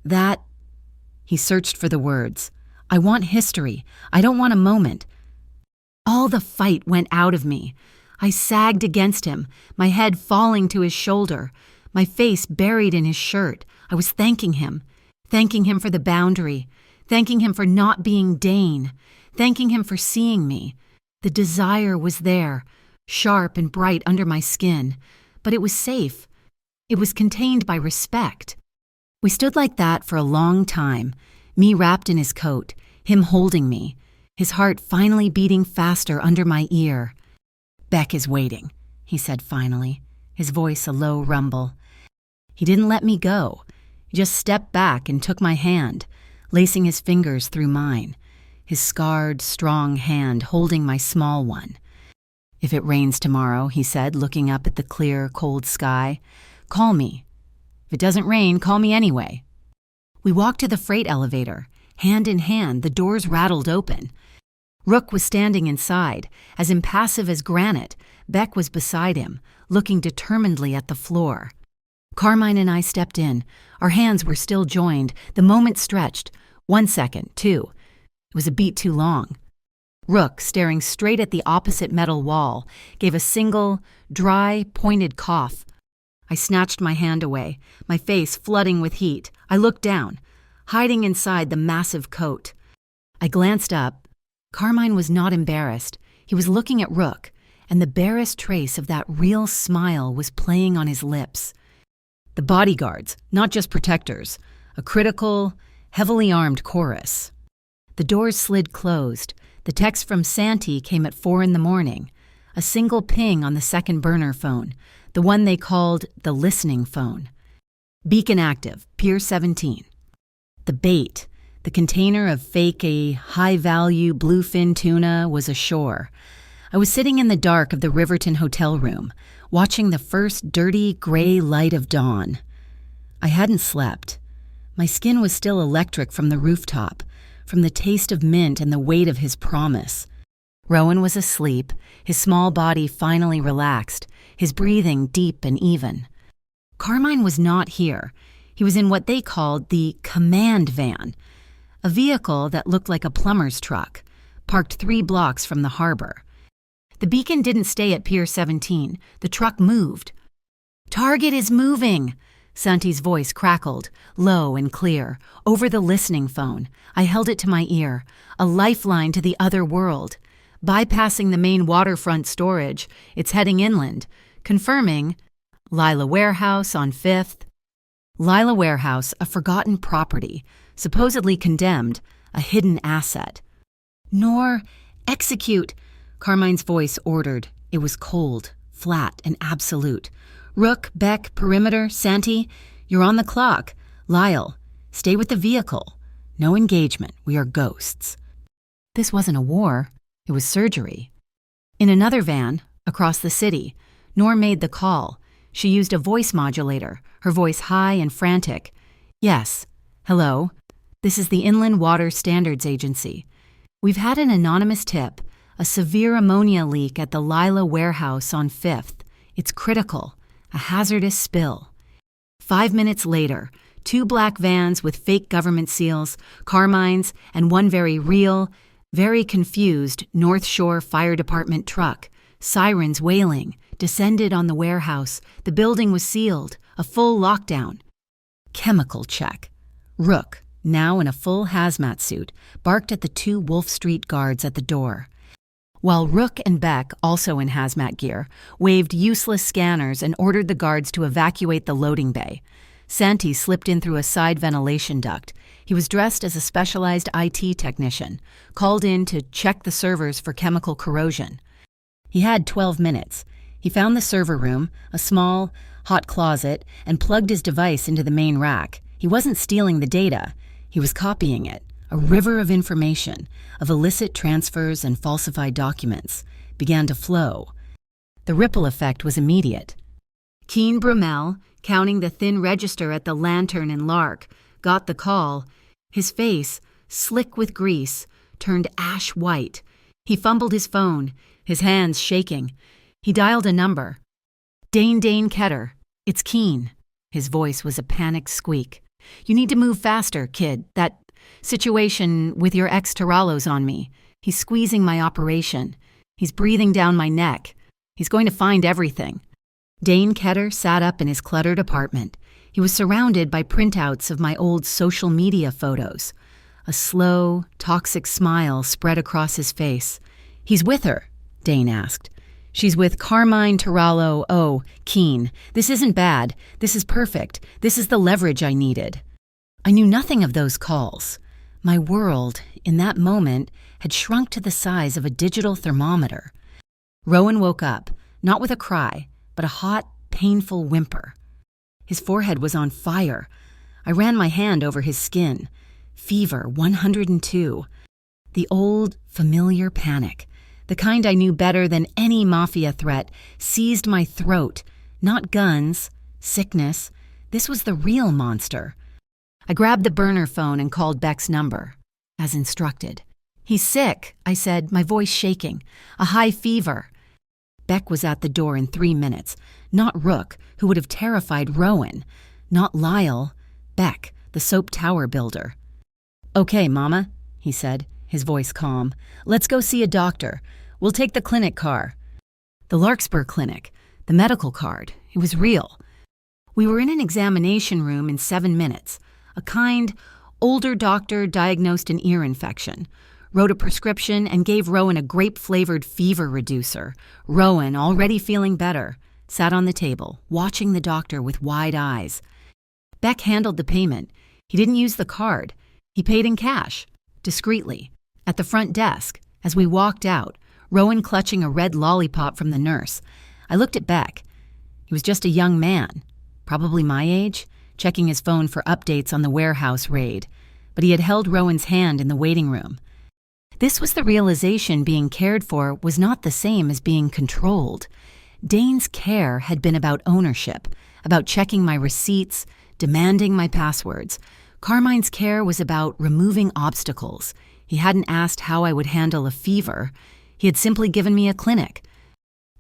that." He searched for the words. "I want history. I don't want a moment." All the fight went out of me. I sagged against him, my head falling to his shoulder, my face buried in his shirt. I was thanking him for the boundary, thanking him for not being Dane, thanking him for seeing me. The desire was there, sharp and bright under my skin, but it was safe. It was contained by respect. We stood like that for a long time, me wrapped in his coat, him holding me, his heart finally beating faster under my ear. "Beck is waiting," he said finally, his voice a low rumble. He didn't let me go. He just stepped back and took my hand, lacing his fingers through mine, his scarred, strong hand holding my small one. "If it rains tomorrow," he said, looking up at the clear, cold sky, "call me. If it doesn't rain, call me anyway." We walked to the freight elevator. Hand in hand, the doors rattled open. Rook was standing inside, as impassive as granite. Beck was beside him, looking determinedly at the floor. Carmine and I stepped in. Our hands were still joined. The moment stretched. 1 second, 2. It was a beat too long. Rook, staring straight at the opposite metal wall, gave a single, dry, pointed cough. I snatched my hand away, my face flooding with heat. I looked down, hiding inside the massive coat. I glanced up. Carmine was not embarrassed. He was looking at Rook, and the barest trace of that real smile was playing on his lips. The bodyguards, not just protectors, a critical, heavily armed chorus. The doors slid closed. The text from Santi came at 4 a.m, a single ping on the second burner phone, the one they called the listening phone. "Beacon active, Pier 17. The bait, the container of fake, high-value bluefin tuna, was ashore. I was sitting in the dark of the Riverton hotel room, watching the first dirty, gray light of dawn. I hadn't slept. My skin was still electric from the rooftop, from the taste of mint and the weight of his promise. Rowan was asleep, his small body finally relaxed, his breathing deep and even. Carmine was not here. He was in what they called the command van, a vehicle that looked like a plumber's truck, parked 3 blocks from the harbor. The Beacon didn't stay at Pier 17. The truck moved. "Target is moving!" Santi's voice crackled, low and clear, over the listening phone. I held it to my ear, a lifeline to the other world. bypassing the main waterfront storage. It's heading inland. Confirming, Lila Warehouse on 5th. Lila Warehouse, a forgotten property, supposedly condemned, a hidden asset. Nor, execute, Carmine's voice ordered. It was cold, flat, and absolute. Rook, Beck, perimeter, Santi, you're on the clock. Lyle, stay with the vehicle. No engagement. We are ghosts. This wasn't a war. It was surgery. In another van, across the city, Nor made the call. She used a voice modulator, her voice high and frantic. Yes. Hello. This is the Inland Water Standards Agency. We've had an anonymous tip, a severe ammonia leak at the Lila Warehouse on 5th. It's critical, a hazardous spill. 5 minutes later, 2 black vans with fake government seals, Carmine's, and one very real, very confused North Shore Fire Department truck, sirens wailing, descended on the warehouse. The building was sealed, a full lockdown. Chemical check. Rook, now in a full hazmat suit, barked at the 2 Wolf Street guards at the door. While Rook and Beck, also in hazmat gear, waved useless scanners and ordered the guards to evacuate the loading bay. Santi slipped in through a side ventilation duct. He was dressed as a specialized IT technician, called in to check the servers for chemical corrosion. He had 12 minutes. He found the server room, a small, hot closet, and plugged his device into the main rack. He wasn't stealing the data. He was copying it. A river of information, of illicit transfers and falsified documents, began to flow. The ripple effect was immediate. Keen Brummel, counting the thin register at the Lantern and Lark, got the call. His face, slick with grease, turned ash white. He fumbled his phone, his hands shaking. He dialed a number. Dane Ketter. It's Keen. His voice was a panicked squeak. You need to move faster, kid. That situation with your ex-Tarallo's on me. He's squeezing my operation. He's breathing down my neck. He's going to find everything. Dane Ketter sat up in his cluttered apartment. He was surrounded by printouts of my old social media photos. A slow, toxic smile spread across his face. He's with her, Dane asked. She's with Carmine Tarallo. Oh, Keen. This isn't bad. This is perfect. This is the leverage I needed. I knew nothing of those calls. My world, in that moment, had shrunk to the size of a digital thermometer. Rowan woke up, not with a cry, but a hot, painful whimper. His forehead was on fire. I ran my hand over his skin. Fever 102. The old, familiar panic, the kind I knew better than any mafia threat, seized my throat. Not guns, sickness. This was the real monster. I grabbed the burner phone and called Beck's number, as instructed. He's sick, I said, my voice shaking. A high fever. Beck was at the door in 3 minutes. Not Rook, who would have terrified Rowan. Not Lyle. Beck, the soap tower builder. Okay, Mama, he said, his voice calm. Let's go see a doctor. We'll take the clinic car. The Larkspur Clinic. The medical card. It was real. We were in an examination room in 7 minutes. A kind, older doctor diagnosed an ear infection, wrote a prescription, and gave Rowan a grape-flavored fever reducer. Rowan, already feeling better, sat on the table, watching the doctor with wide eyes. Beck handled the payment. He didn't use the card. He paid in cash, discreetly, at the front desk. As we walked out, Rowan clutching a red lollipop from the nurse. I looked at Beck. He was just a young man, probably my age, checking his phone for updates on the warehouse raid, but he had held Rowan's hand in the waiting room. This was the realization being cared for was not the same as being controlled. Dane's care had been about ownership, about checking my receipts, demanding my passwords. Carmine's care was about removing obstacles. He hadn't asked how I would handle a fever. He had simply given me a clinic.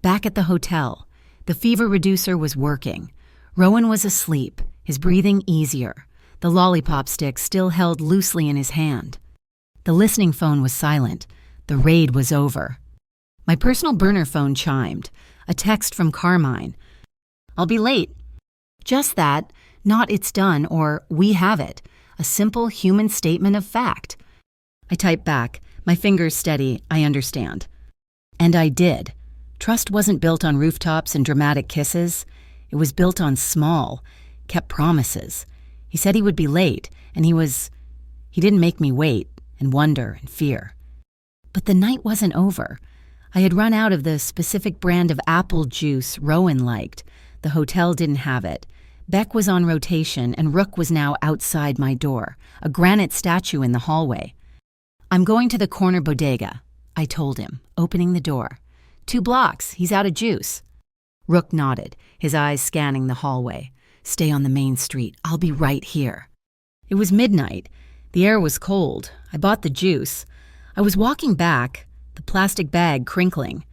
Back at the hotel, the fever reducer was working. Rowan was asleep, his breathing easier, the lollipop stick still held loosely in his hand. The listening phone was silent. The raid was over. My personal burner phone chimed, a text from Carmine. I'll be late. Just that, not it's done or we have it, a simple human statement of fact. I typed back, my fingers steady, I understand. And I did. Trust wasn't built on rooftops and dramatic kisses. It was built on small, kept promises. He said he would be late, and he didn't make me wait and wonder and fear. But the night wasn't over. I had run out of the specific brand of apple juice Rowan liked. The hotel didn't have it. Beck was on rotation, and Rook was now outside my door, a granite statue in the hallway. "I'm going to the corner bodega," I told him, opening the door. 2 blocks, he's out of juice." Rook nodded, his eyes scanning the hallway. "Stay on the main street, I'll be right here." It was midnight. The air was cold. I bought the juice. I was walking back, the plastic bag crinkling.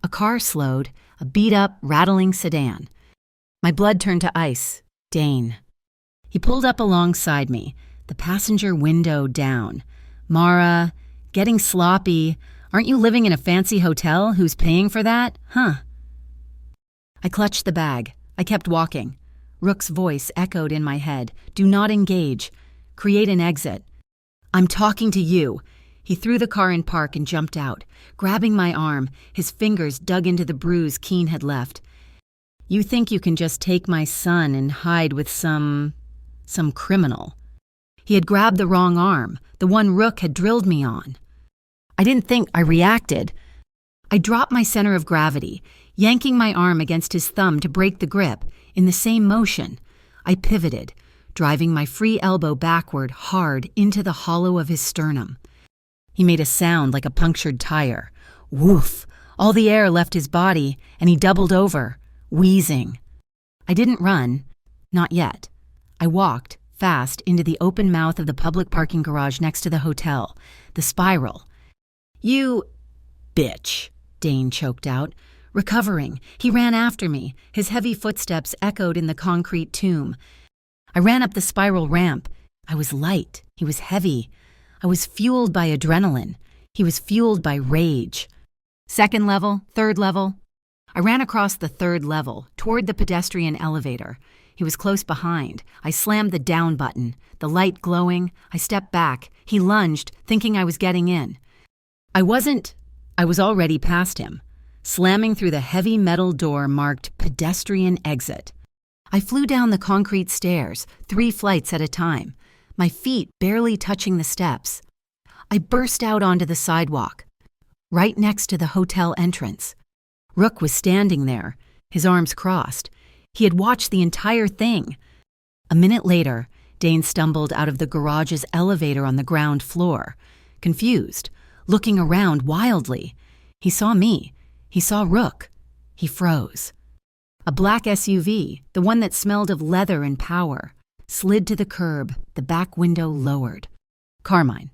A car slowed, a beat-up, rattling sedan. My blood turned to ice. Dane. He pulled up alongside me, the passenger window down. "Mara, getting sloppy. Aren't you living in a fancy hotel? Who's paying for that? Huh?" I clutched the bag. I kept walking. Rook's voice echoed in my head. "Do not engage. Create an exit." "I'm talking to you." He threw the car in park and jumped out, grabbing my arm, his fingers dug into the bruise Keen had left. "You think you can just take my son and hide with some criminal." He had grabbed the wrong arm, the one Rook had drilled me on. I didn't think. I reacted. I dropped my center of gravity, yanking my arm against his thumb to break the grip. In the same motion, I pivoted, driving my free elbow backward hard into the hollow of his sternum. He made a sound like a punctured tire. Woof! All the air left his body, and he doubled over, wheezing. I didn't run. Not yet. I walked, fast, into the open mouth of the public parking garage next to the hotel, the spiral. "You bitch," Dane choked out. Recovering, he ran after me. His heavy footsteps echoed in the concrete tomb. I ran up the spiral ramp. I was light. He was heavy. I was fueled by adrenaline. He was fueled by rage. 2nd level, 3rd level. I ran across the 3rd level, toward the pedestrian elevator. He was close behind. I slammed the down button, the light glowing. I stepped back. He lunged, thinking I was getting in. I wasn't. I was already past him, slamming through the heavy metal door marked pedestrian exit. I flew down the concrete stairs, 3 flights at a time, my feet barely touching the steps. I burst out onto the sidewalk, right next to the hotel entrance. Rook was standing there, his arms crossed. He had watched the entire thing. A minute later, Dane stumbled out of the garage's elevator on the ground floor, confused, looking around wildly. He saw me. He saw Rook. He froze. A black SUV, the one that smelled of leather and power, slid to the curb, the back window lowered. Carmine.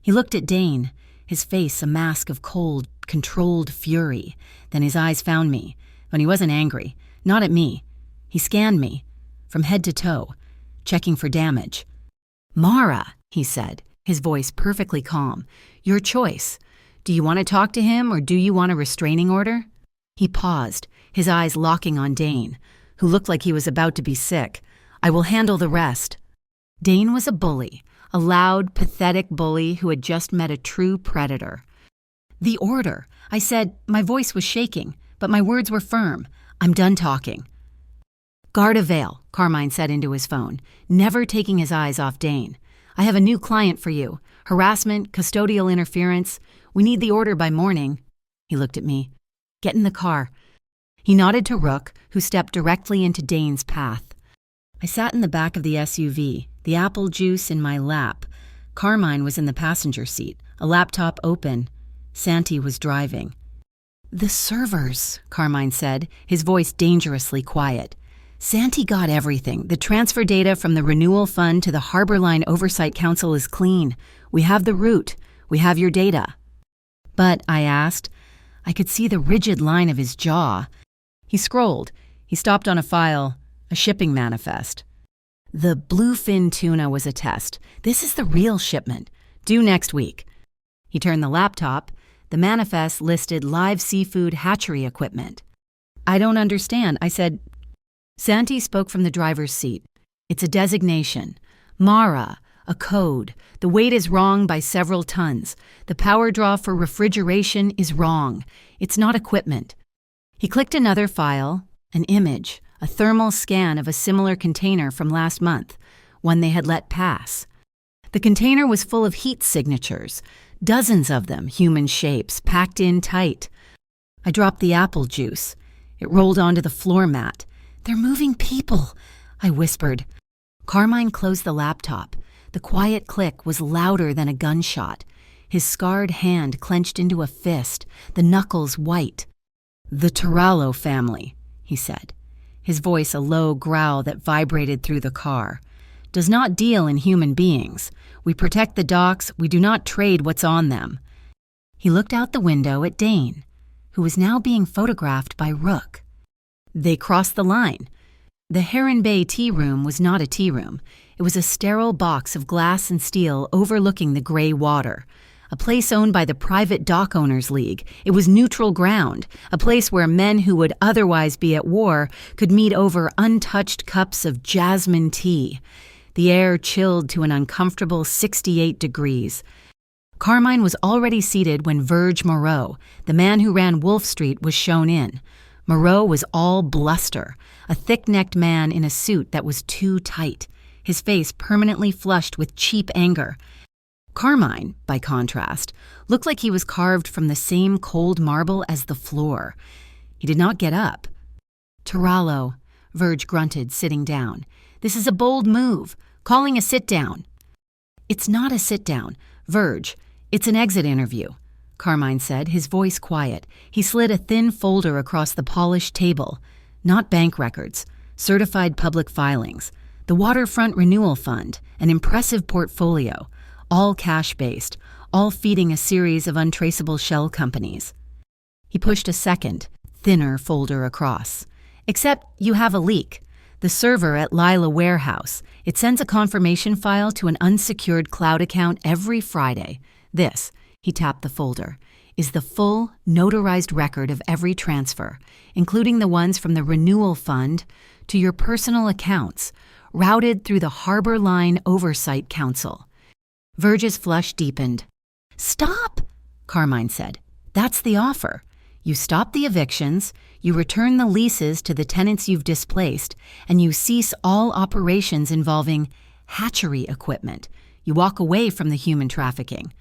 He looked at Dane, his face a mask of cold, controlled fury. Then his eyes found me, but he wasn't angry, not at me. He scanned me, from head to toe, checking for damage. "Mara," he said, his voice perfectly calm. "Your choice. Do you want to talk to him or do you want a restraining order?" He paused, his eyes locking on Dane, who looked like he was about to be sick. "I will handle the rest." Dane was a bully, a loud, pathetic bully who had just met a true predator. "The order," I said. My voice was shaking, but my words were firm. "I'm done talking." "Garda Vale," Carmine said into his phone, never taking his eyes off Dane. "I have a new client for you. Harassment, custodial interference. We need the order by morning." He looked at me. "Get in the car." He nodded to Rook, who stepped directly into Dane's path. I sat in the back of the SUV, the apple juice in my lap. Carmine was in the passenger seat, a laptop open. Santi was driving. "The servers," Carmine said, his voice dangerously quiet. "Santi got everything. The transfer data from the renewal fund to the Harbor Line Oversight Council is clean. We have the route. We have your data." "But," I asked. I could see the rigid line of his jaw. He scrolled. He stopped on a file, a shipping manifest. "The bluefin tuna was a test. This is the real shipment, due next week." He turned the laptop. The manifest listed live seafood hatchery equipment. "I don't understand," I said. Santi spoke from the driver's seat. "It's a designation. Mara, A code. The weight is wrong by several tons. The power draw for refrigeration is wrong. It's not equipment. He clicked another file, an image, a thermal scan of a similar container from last month, one they had let pass. The container was full of heat signatures, dozens of them, human shapes, packed in tight. I dropped the apple juice. It rolled onto the floor mat. "They're moving people," I whispered. Carmine closed the laptop. The quiet click was louder than a gunshot. His scarred hand clenched into a fist, the knuckles white. "The Turallo family," he said, his voice a low growl that vibrated through the car. "Does not deal in human beings. We protect the docks, we do not trade what's on them." He looked out the window at Dane, who was now being photographed by Rook. They crossed the line. The Heron Bay tea room was not a tea room. It was a sterile box of glass and steel overlooking the gray water. A place owned by the Private Dock Owners League. It was neutral ground, a place where men who would otherwise be at war could meet over untouched cups of jasmine tea. The air chilled to an uncomfortable 68 degrees. Carmine was already seated when Verge Moreau, the man who ran Wolf Street, was shown in. Moreau was all bluster, a thick-necked man in a suit that was too tight, his face permanently flushed with cheap anger. Carmine, by contrast, looked like he was carved from the same cold marble as the floor. He did not get up. "Turallo," Verge grunted, sitting down. "This is a bold move. Calling a sit-down." "It's not a sit-down. Verge, it's an exit interview," Carmine said, his voice quiet. He slid a thin folder across the polished table. "Not bank records. Certified public filings. The Waterfront Renewal Fund. An impressive portfolio. All cash-based. All feeding a series of untraceable shell companies." He pushed a second, thinner folder across. "Except you have a leak. The server at Lila Warehouse. It sends a confirmation file to an unsecured cloud account every Friday. This," he tapped the folder, "is the full, notarized record of every transfer, including the ones from the Renewal Fund to your personal accounts, routed through the Harbor Line Oversight Council." Verge's flush deepened. "Stop," Carmine said. "That's the offer. You stop the evictions, you return the leases to the tenants you've displaced, and you cease all operations involving hatchery equipment. You walk away from the human trafficking."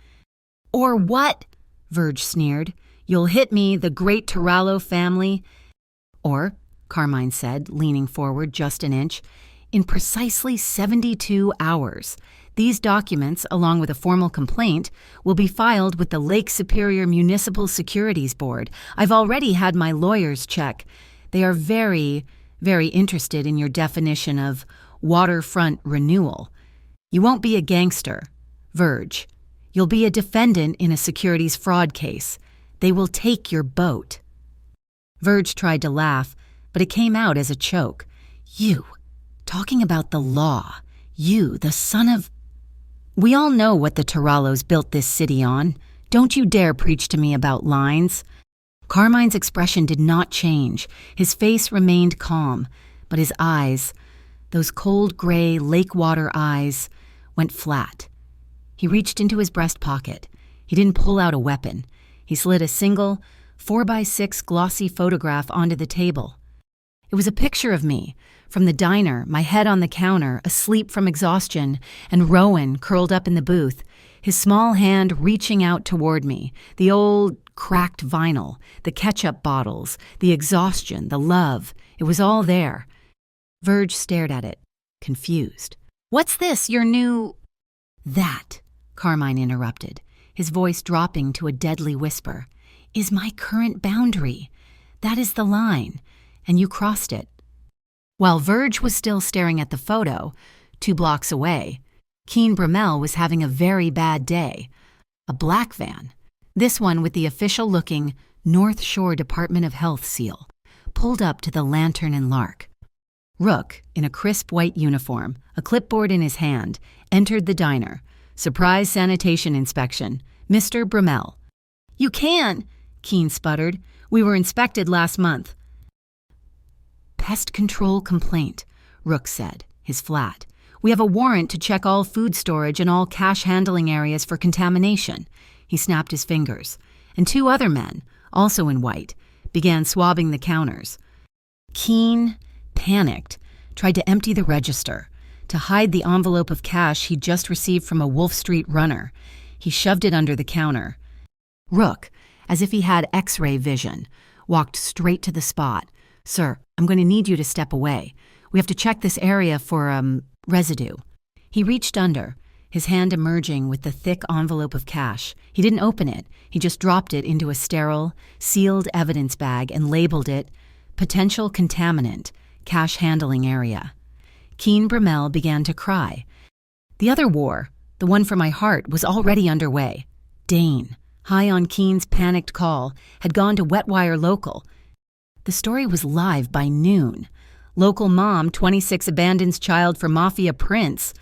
"Or what?" Verge sneered. "You'll hit me, the great Turallo family." "Or," Carmine said, leaning forward just an inch, "in precisely 72 hours, these documents, along with a formal complaint, will be filed with the Lake Superior Municipal Securities Board. I've already had my lawyers check. They are very, very interested in your definition of waterfront renewal. You won't be a gangster, Verge. You'll be a defendant in a securities fraud case. They will take your boat." Verge tried to laugh, but it came out as a choke. "You, talking about the law. You, the son of—" "We all know what the Turallos built this city on. Don't you dare preach to me about lines." Carmine's expression did not change. His face remained calm, but his eyes, those cold gray lake water eyes, went flat. He reached into his breast pocket. He didn't pull out a weapon. He slid a single 4x6 glossy photograph onto the table. It was a picture of me, from the diner, my head on the counter, asleep from exhaustion, and Rowan curled up in the booth, his small hand reaching out toward me, the old cracked vinyl, the ketchup bottles, the exhaustion, the love. It was all there. Verge stared at it, confused. "What's this, your new—" "That," Carmine interrupted, his voice dropping to a deadly whisper, "is my current boundary. That is the line, and you crossed it." While Verge was still staring at the photo, 2 blocks away, Keen Brummel was having a very bad day. A black van, this one with the official-looking North Shore Department of Health seal, pulled up to the Lantern and Lark. Rook, in a crisp white uniform, a clipboard in his hand, entered the diner. "Surprise sanitation inspection. Mr. Brummel." "You can," Keen sputtered. "We were inspected last month." "Pest control complaint," Rook said, his flat. We have a warrant to check all food storage and all cash handling areas for contamination." He snapped his fingers. And 2 other men, also in white, began swabbing the counters. Keen, panicked, tried to empty the register, to hide the envelope of cash he'd just received from a Wolf Street runner. He shoved it under the counter. Rook, as if he had X-ray vision, walked straight to the spot. "Sir, I'm going to need you to step away. We have to check this area for, residue." He reached under, his hand emerging with the thick envelope of cash. He didn't open it. He just dropped it into a sterile, sealed evidence bag and labeled it, "Potential Contaminant, Cash Handling Area." Keen Brummel began to cry. The other war, the one for my heart, was already underway. Dane, high on Keen's panicked call, had gone to Wetwire Local. The story was live by noon. Local mom, 26, abandons child for Mafia Prince.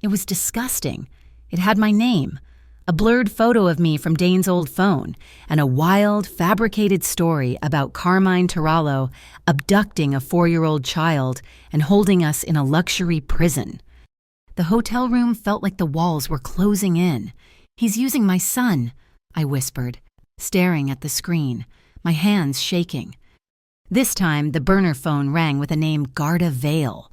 It was disgusting. It had my name, a blurred photo of me from Dane's old phone, and a wild, fabricated story about Carmine Tarallo abducting a 4-year-old child and holding us in a luxury prison. The hotel room felt like the walls were closing in. "He's using my son," I whispered, staring at the screen, my hands shaking. This time, the burner phone rang with a name Garda Vale.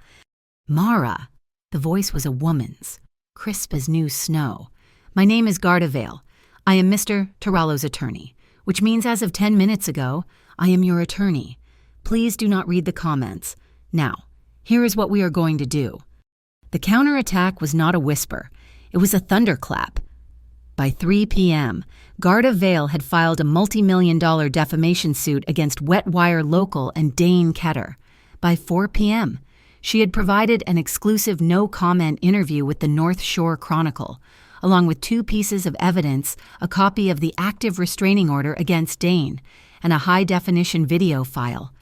Mara. The voice was a woman's, crisp as new snow. "My name is Garda Vale. I am Mr. Tarallo's attorney, which means as of 10 minutes ago, I am your attorney. Please do not read the comments. Now, here is what we are going to do." The counterattack was not a whisper. It was a thunderclap. By 3 p.m., Garda Vale had filed a multi-million-dollar defamation suit against Wetwire Local and Dane Ketter. By 4 p.m., she had provided an exclusive no-comment interview with the North Shore Chronicle, along with 2 pieces of evidence, a copy of the active restraining order against Dane, and a high-definition video file.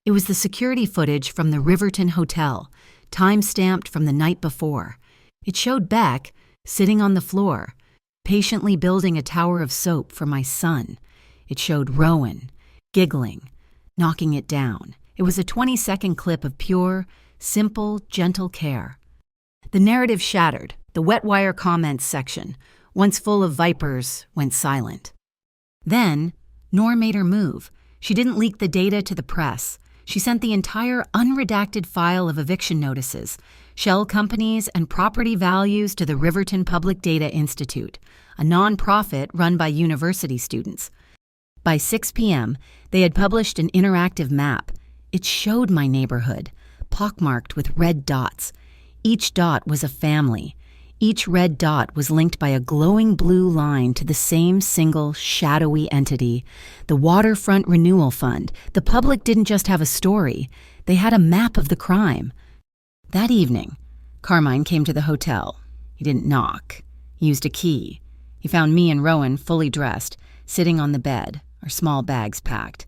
It was the security footage from the Riverton Hotel, time-stamped from the night before. It showed Beck, sitting on the floor, patiently building a tower of soap for my son. It showed Rowan, giggling, knocking it down. It was a 20-second clip of pure, simple, gentle care. The narrative shattered. The Wetwire comments section, once full of vipers, went silent. Then, Nor made her move. She didn't leak the data to the press. She sent the entire unredacted file of eviction notices, shell companies, and property values to the Riverton Public Data Institute, a nonprofit run by university students. By 6 p.m., they had published an interactive map. It showed my neighborhood, pockmarked with red dots. Each dot was a family. Each red dot was linked by a glowing blue line to the same single, shadowy entity, the Waterfront Renewal Fund. The public didn't just have a story, they had a map of the crime. That evening, Carmine came to the hotel. He didn't knock. He used a key. He found me and Rowan fully dressed, sitting on the bed, our small bags packed.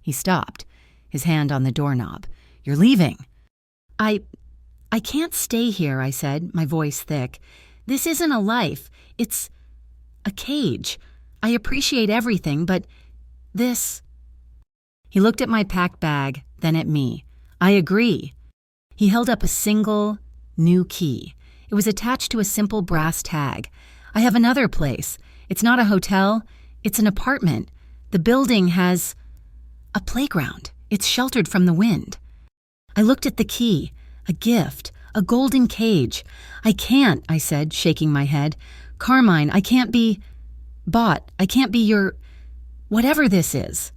He stopped, his hand on the doorknob. "You're leaving." I can't stay here," I said, my voice thick. "This isn't a life. It's a cage. I appreciate everything, but this..." He looked at my packed bag, then at me. "I agree." He held up a single, new key. It was attached to a simple brass tag. "I have another place. It's not a hotel. It's an apartment. The building has a playground. It's sheltered from the wind." I looked at the key. A gift, a golden cage. "I can't," I said, shaking my head. "Carmine, I can't be bought. I can't be your whatever this is."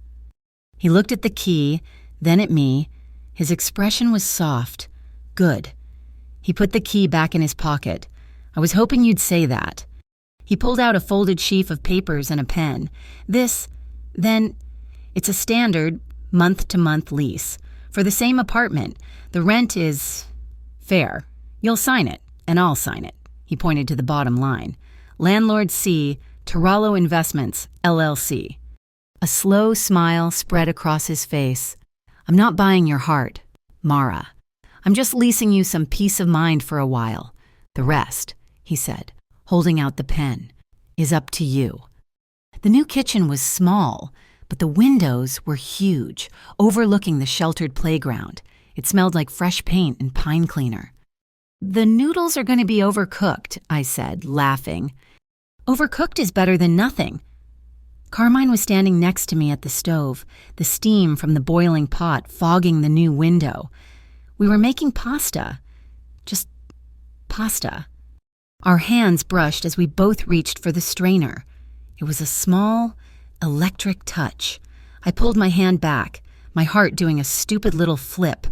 He looked at the key, then at me. His expression was soft. "Good." He put the key back in his pocket. "I was hoping you'd say that." He pulled out a folded sheaf of papers and a pen. Then, it's a standard month-to-month lease. For the same apartment. The rent is fair. You'll sign it, and I'll sign it." He pointed to the bottom line. "Landlord C, Tarallo Investments, LLC." A slow smile spread across his face. "I'm not buying your heart, Mara. I'm just leasing you some peace of mind for a while. The rest," he said, holding out the pen, "is up to you." The new kitchen was small, but the windows were huge, overlooking the sheltered playground. It smelled like fresh paint and pine cleaner. The noodles are going to be overcooked, I said, laughing. Overcooked is better than nothing. Carmine was standing next to me at the stove, the steam from the boiling pot fogging the new window. We were making pasta. Just pasta. Our hands brushed as we both reached for the strainer. It was a small, electric touch. I pulled my hand back, my heart doing a stupid little flip.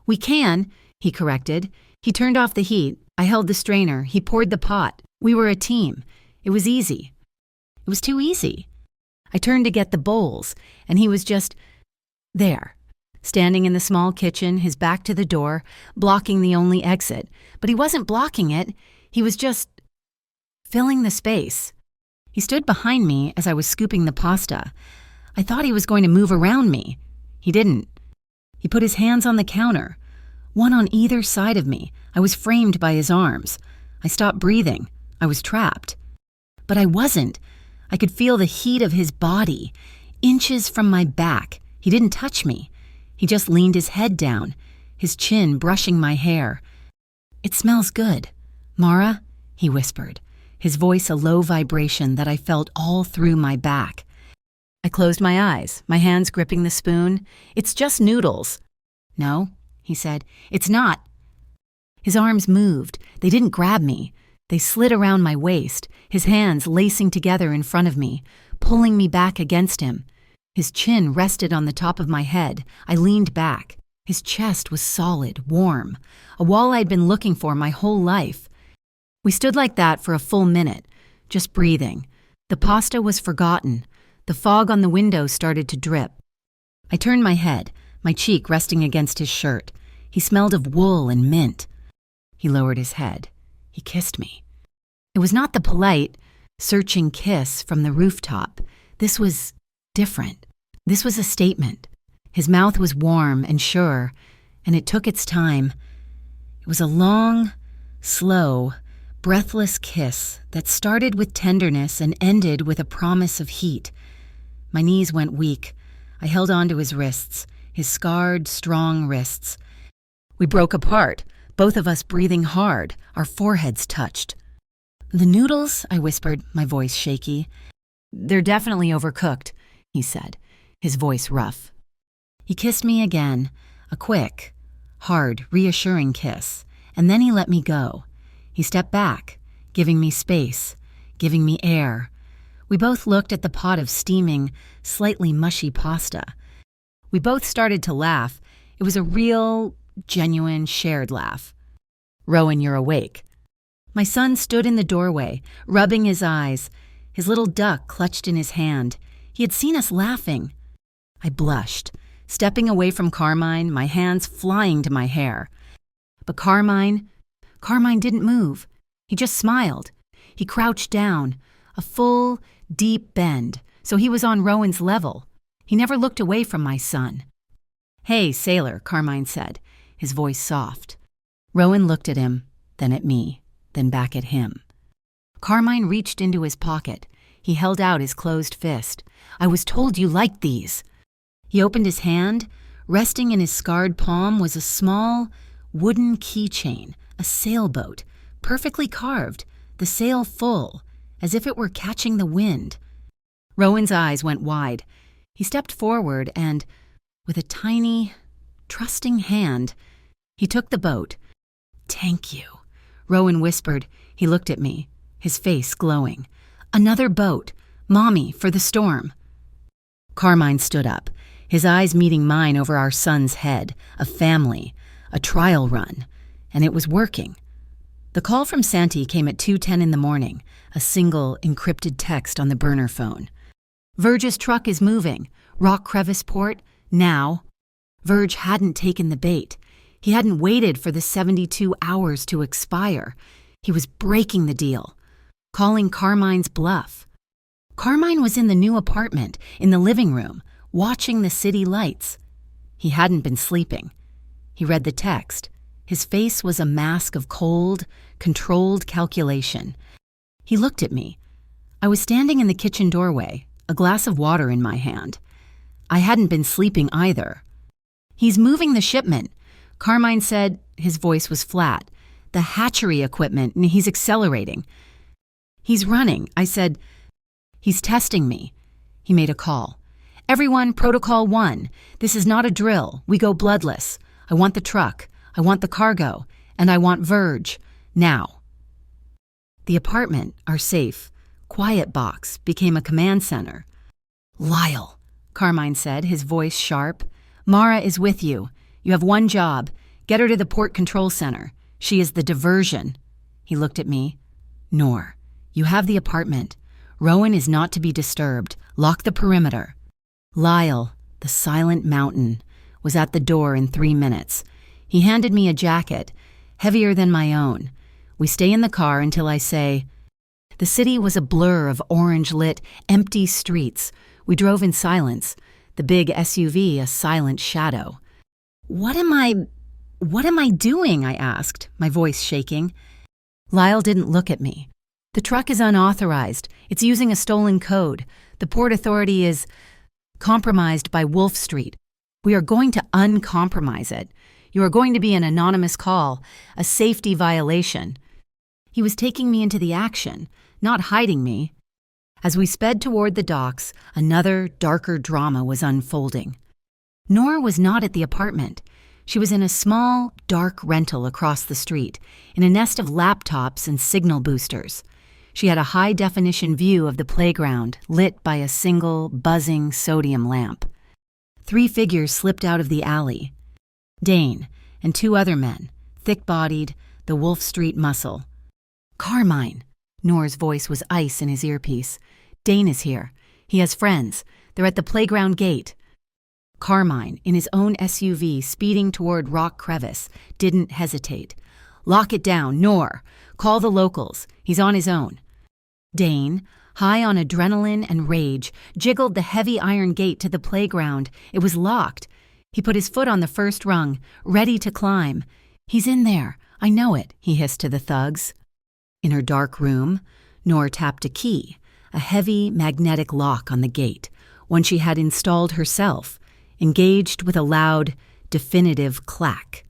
We can, he corrected. He turned off the heat. I held the strainer. He poured the pot. We were a team. It was easy. It was too easy. I turned to get the bowls, and he was just there, standing in the small kitchen, his back to the door, blocking the only exit. But he wasn't blocking it. He was just filling the space. He stood behind me as I was scooping the pasta. I thought he was going to move around me. He didn't. He put his hands on the counter, one on either side of me. I was framed by his arms. I stopped breathing. I was trapped. But I wasn't. I could feel the heat of his body, inches from my back. He didn't touch me. He just leaned his head down, his chin brushing my hair. "It smells good, Mara," he whispered, his voice a low vibration that I felt all through my back. I closed my eyes, my hands gripping the spoon. "It's just noodles." "No," he said, "it's not." His arms moved. They didn't grab me. They slid around my waist, his hands lacing together in front of me, pulling me back against him. His chin rested on the top of my head. I leaned back. His chest was solid, warm, a wall I'd been looking for my whole life. We stood like that for a full minute, just breathing. The pasta was forgotten. The fog on the window started to drip. I turned my head, my cheek resting against his shirt. He smelled of wool and mint. He lowered his head. He kissed me. It was not the polite, searching kiss from the rooftop. This was different. This was a statement. His mouth was warm and sure, and it took its time. It was a long, slow, breathless kiss that started with tenderness and ended with a promise of heat. My knees went weak. I held on to his wrists, his scarred, strong wrists. We broke apart, both of us breathing hard, our foreheads touched. "The noodles," I whispered, my voice shaky. "They're definitely overcooked," he said, his voice rough. He kissed me again, a quick, hard, reassuring kiss, and then he let me go. He stepped back, giving me space, giving me air. We both looked at the pot of steaming, slightly mushy pasta. We both started to laugh. It was a real, genuine, shared laugh. "Rowan, you're awake." My son stood in the doorway, rubbing his eyes, his little duck clutched in his hand. He had seen us laughing. I blushed, stepping away from Carmine, my hands flying to my hair. But Carmine didn't move. He just smiled. He crouched down, a full, deep bend, so he was on Rowan's level. He never looked away from my son. "Hey, sailor," Carmine said, his voice soft. Rowan looked at him, then at me, then back at him. Carmine reached into his pocket. He held out his closed fist. "I was told you liked these." He opened his hand. Resting in his scarred palm was a small, wooden keychain, a sailboat, perfectly carved, the sail full, as if it were catching the wind. Rowan's eyes went wide. He stepped forward and, with a tiny, trusting hand, he took the boat. "Thank you," Rowan whispered. He looked at me, his face glowing. "Another boat. Mommy, for the storm." Carmine stood up, his eyes meeting mine over our son's head, a family, a trial run, and it was working. The call from Santi came at 2:10 in the morning, a single encrypted text on the burner phone. "Verge's truck is moving. Rock Crevice Port, now." Verge hadn't taken the bait. He hadn't waited for the 72 hours to expire. He was breaking the deal, calling Carmine's bluff. Carmine was in the new apartment, in the living room, watching the city lights. He hadn't been sleeping. He read the text. His face was a mask of cold, controlled calculation. He looked at me. I was standing in the kitchen doorway, a glass of water in my hand. I hadn't been sleeping either. "He's moving the shipment. Carmine said, his voice was flat. The hatchery equipment, and he's accelerating. He's running. I said, he's testing me. He made a call. Everyone, Protocol 1. This is not a drill. We go bloodless. I want the truck. I want the cargo. And I want Verge. Now. The apartment, our safe, quiet box, became a command center. Lyle, Carmine said, his voice sharp. Mara is with you. You have one job. Get her to the port control center. She is the diversion. He looked at me. Nor, you have the apartment. Rowan is not to be disturbed. Lock the perimeter. Lyle, the silent mountain, was at the door in 3 minutes. He handed me a jacket, heavier than my own. We stay in the car until I say. The city was a blur of orange-lit, empty streets. We drove in silence, the big SUV a silent shadow. What am I doing? I asked, my voice shaking. Lyle didn't look at me. The truck is unauthorized. It's using a stolen code. The Port Authority is compromised by Wolf Street. We are going to uncompromise it. You are going to be an anonymous call, a safety violation. He was taking me into the action, not hiding me. As we sped toward the docks, another, darker drama was unfolding. Nora was not at the apartment. She was in a small, dark rental across the street, in a nest of laptops and signal boosters. She had a high-definition view of the playground, lit by a single, buzzing sodium lamp. 3 figures slipped out of the alley. Dane and 2 other men, thick-bodied, the Wolf Street muscle. Carmine! Nora's voice was ice in his earpiece. Dane is here. He has friends. They're at the playground gate. Carmine, in his own SUV, speeding toward Rock Crevice, didn't hesitate. Lock it down, Nor. Call the locals. He's on his own. Dane, high on adrenaline and rage, jiggled the heavy iron gate to the playground. It was locked. He put his foot on the first rung, ready to climb. He's in there. I know it, he hissed to the thugs. In her dark room, Nor tapped a key, a heavy magnetic lock on the gate, one she had installed herself, engaged with a loud, definitive clack.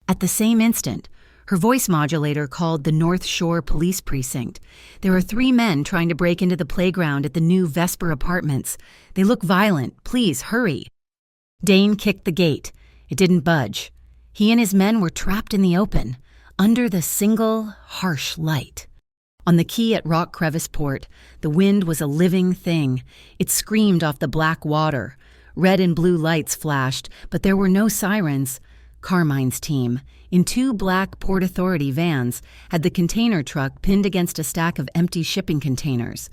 At the same instant, her voice modulator called the North Shore Police Precinct. There are 3 men trying to break into the playground at the new Vesper Apartments. They look violent. Please, hurry. Dane kicked the gate. It didn't budge. He and his men were trapped in the open, under the single, harsh light. On the quay at Rock Crevice Port, the wind was a living thing. It screamed off the black water. Red and blue lights flashed, but there were no sirens. Carmine's team, in 2 black Port Authority vans, had the container truck pinned against a stack of empty shipping containers.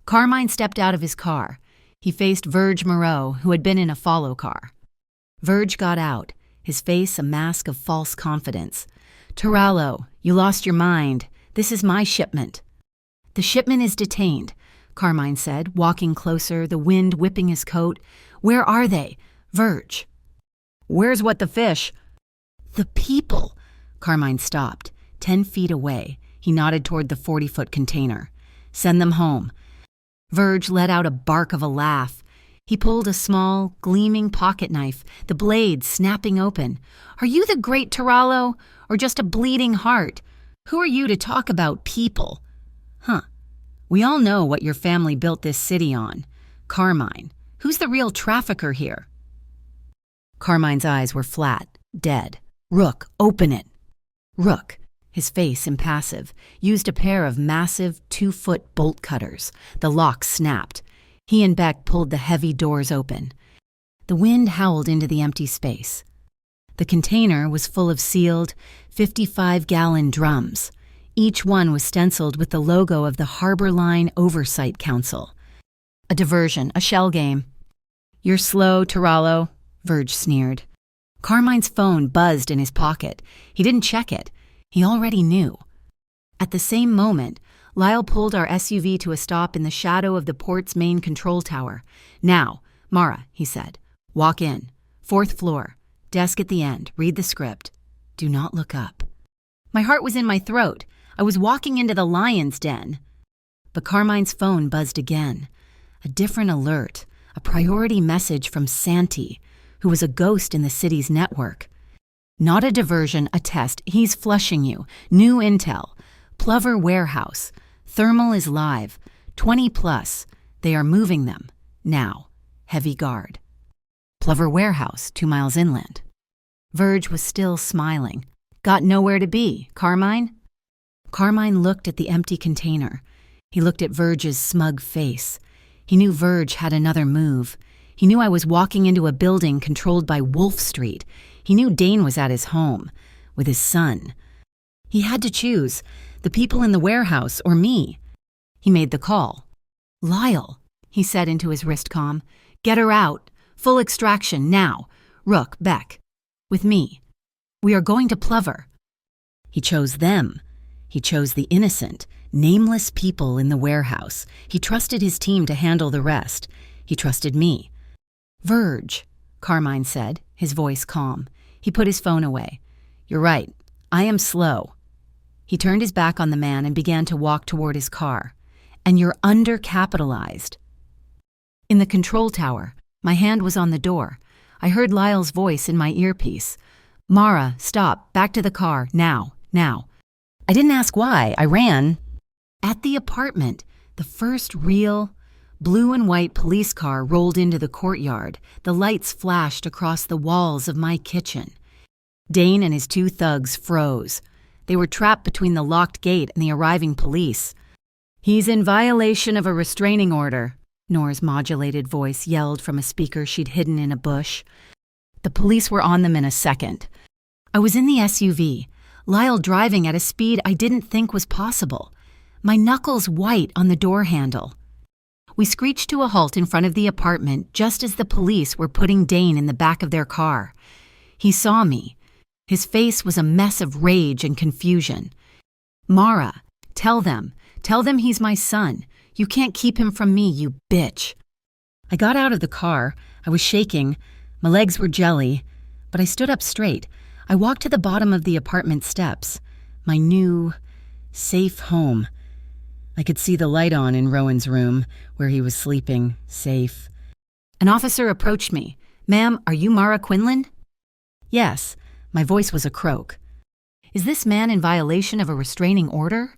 Carmine stepped out of his car. He faced Verge Moreau, who had been in a follow car. Verge got out, his face a mask of false confidence. Turallo, you lost your mind. This is my shipment. The shipment is detained, Carmine said, walking closer, the wind whipping his coat. Where are they? Verge. Where's what the fish? The people. Carmine stopped, 10 feet away. He nodded toward the 40-foot container. Send them home. Verge let out a bark of a laugh. He pulled a small, gleaming pocket knife, the blade snapping open. Are you the great Turallo, or just a bleeding heart? Who are you to talk about people? Huh. We all know what your family built this city on. Carmine. Who's the real trafficker here? Carmine's eyes were flat, dead. Rook, open it. Rook, his face impassive, used a pair of massive 2-foot bolt cutters. The lock snapped. He and Beck pulled the heavy doors open. The wind howled into the empty space. The container was full of sealed, 55-gallon drums. Each one was stenciled with the logo of the Harbor Line Oversight Council. A diversion, a shell game. You're slow, Turallo, Verge sneered. Carmine's phone buzzed in his pocket. He didn't check it. He already knew. At the same moment, Lyle pulled our SUV to a stop in the shadow of the port's main control tower. Now, Mara, he said, walk in. 4th floor. Desk at the end. Read the script. Do not look up. My heart was in my throat. I was walking into the lion's den. But Carmine's phone buzzed again. A different alert. A priority message from Santi, who was a ghost in the city's network. Not a diversion, a test. He's flushing you. New intel. Plover Warehouse. Thermal is live. 20 plus. They are moving them. Now. Heavy guard. Plover Warehouse, 2 miles inland. Verge was still smiling. Got nowhere to be, Carmine? Carmine looked at the empty container. He looked at Verge's smug face. He knew Verge had another move. He knew I was walking into a building controlled by Wolf Street. He knew Dane was at his home, with his son. He had to choose, the people in the warehouse or me. He made the call. Lyle, he said into his wristcom. Get her out. Full extraction, now. Rook, Beck. With me. We are going to Plover. He chose them. He chose the innocent, nameless people in the warehouse. He trusted his team to handle the rest. He trusted me. Verge, Carmine said, his voice calm. He put his phone away. You're right. I am slow. He turned his back on the man and began to walk toward his car. And you're undercapitalized. In the control tower, my hand was on the door. I heard Lyle's voice in my earpiece. Mara, stop. Back to the car. Now. Now. I didn't ask why. I ran. At the apartment, the first real blue and white police car rolled into the courtyard. The lights flashed across the walls of my kitchen. Dane and his 2 thugs froze. They were trapped between the locked gate and the arriving police. He's in violation of a restraining order, Nora's modulated voice yelled from a speaker she'd hidden in a bush. The police were on them in a second. I was in the SUV, Lyle driving at a speed I didn't think was possible, my knuckles white on the door handle. We screeched to a halt in front of the apartment just as the police were putting Dane in the back of their car. He saw me. His face was a mess of rage and confusion. Mara, tell them he's my son. You can't keep him from me, you bitch. I got out of the car. I was shaking. My legs were jelly, but I stood up straight. I walked to the bottom of the apartment steps. My new, safe home. I could see the light on in Rowan's room, where he was sleeping, safe. An officer approached me. Ma'am, are you Mara Quinlan? Yes. My voice was a croak. Is this man in violation of a restraining order?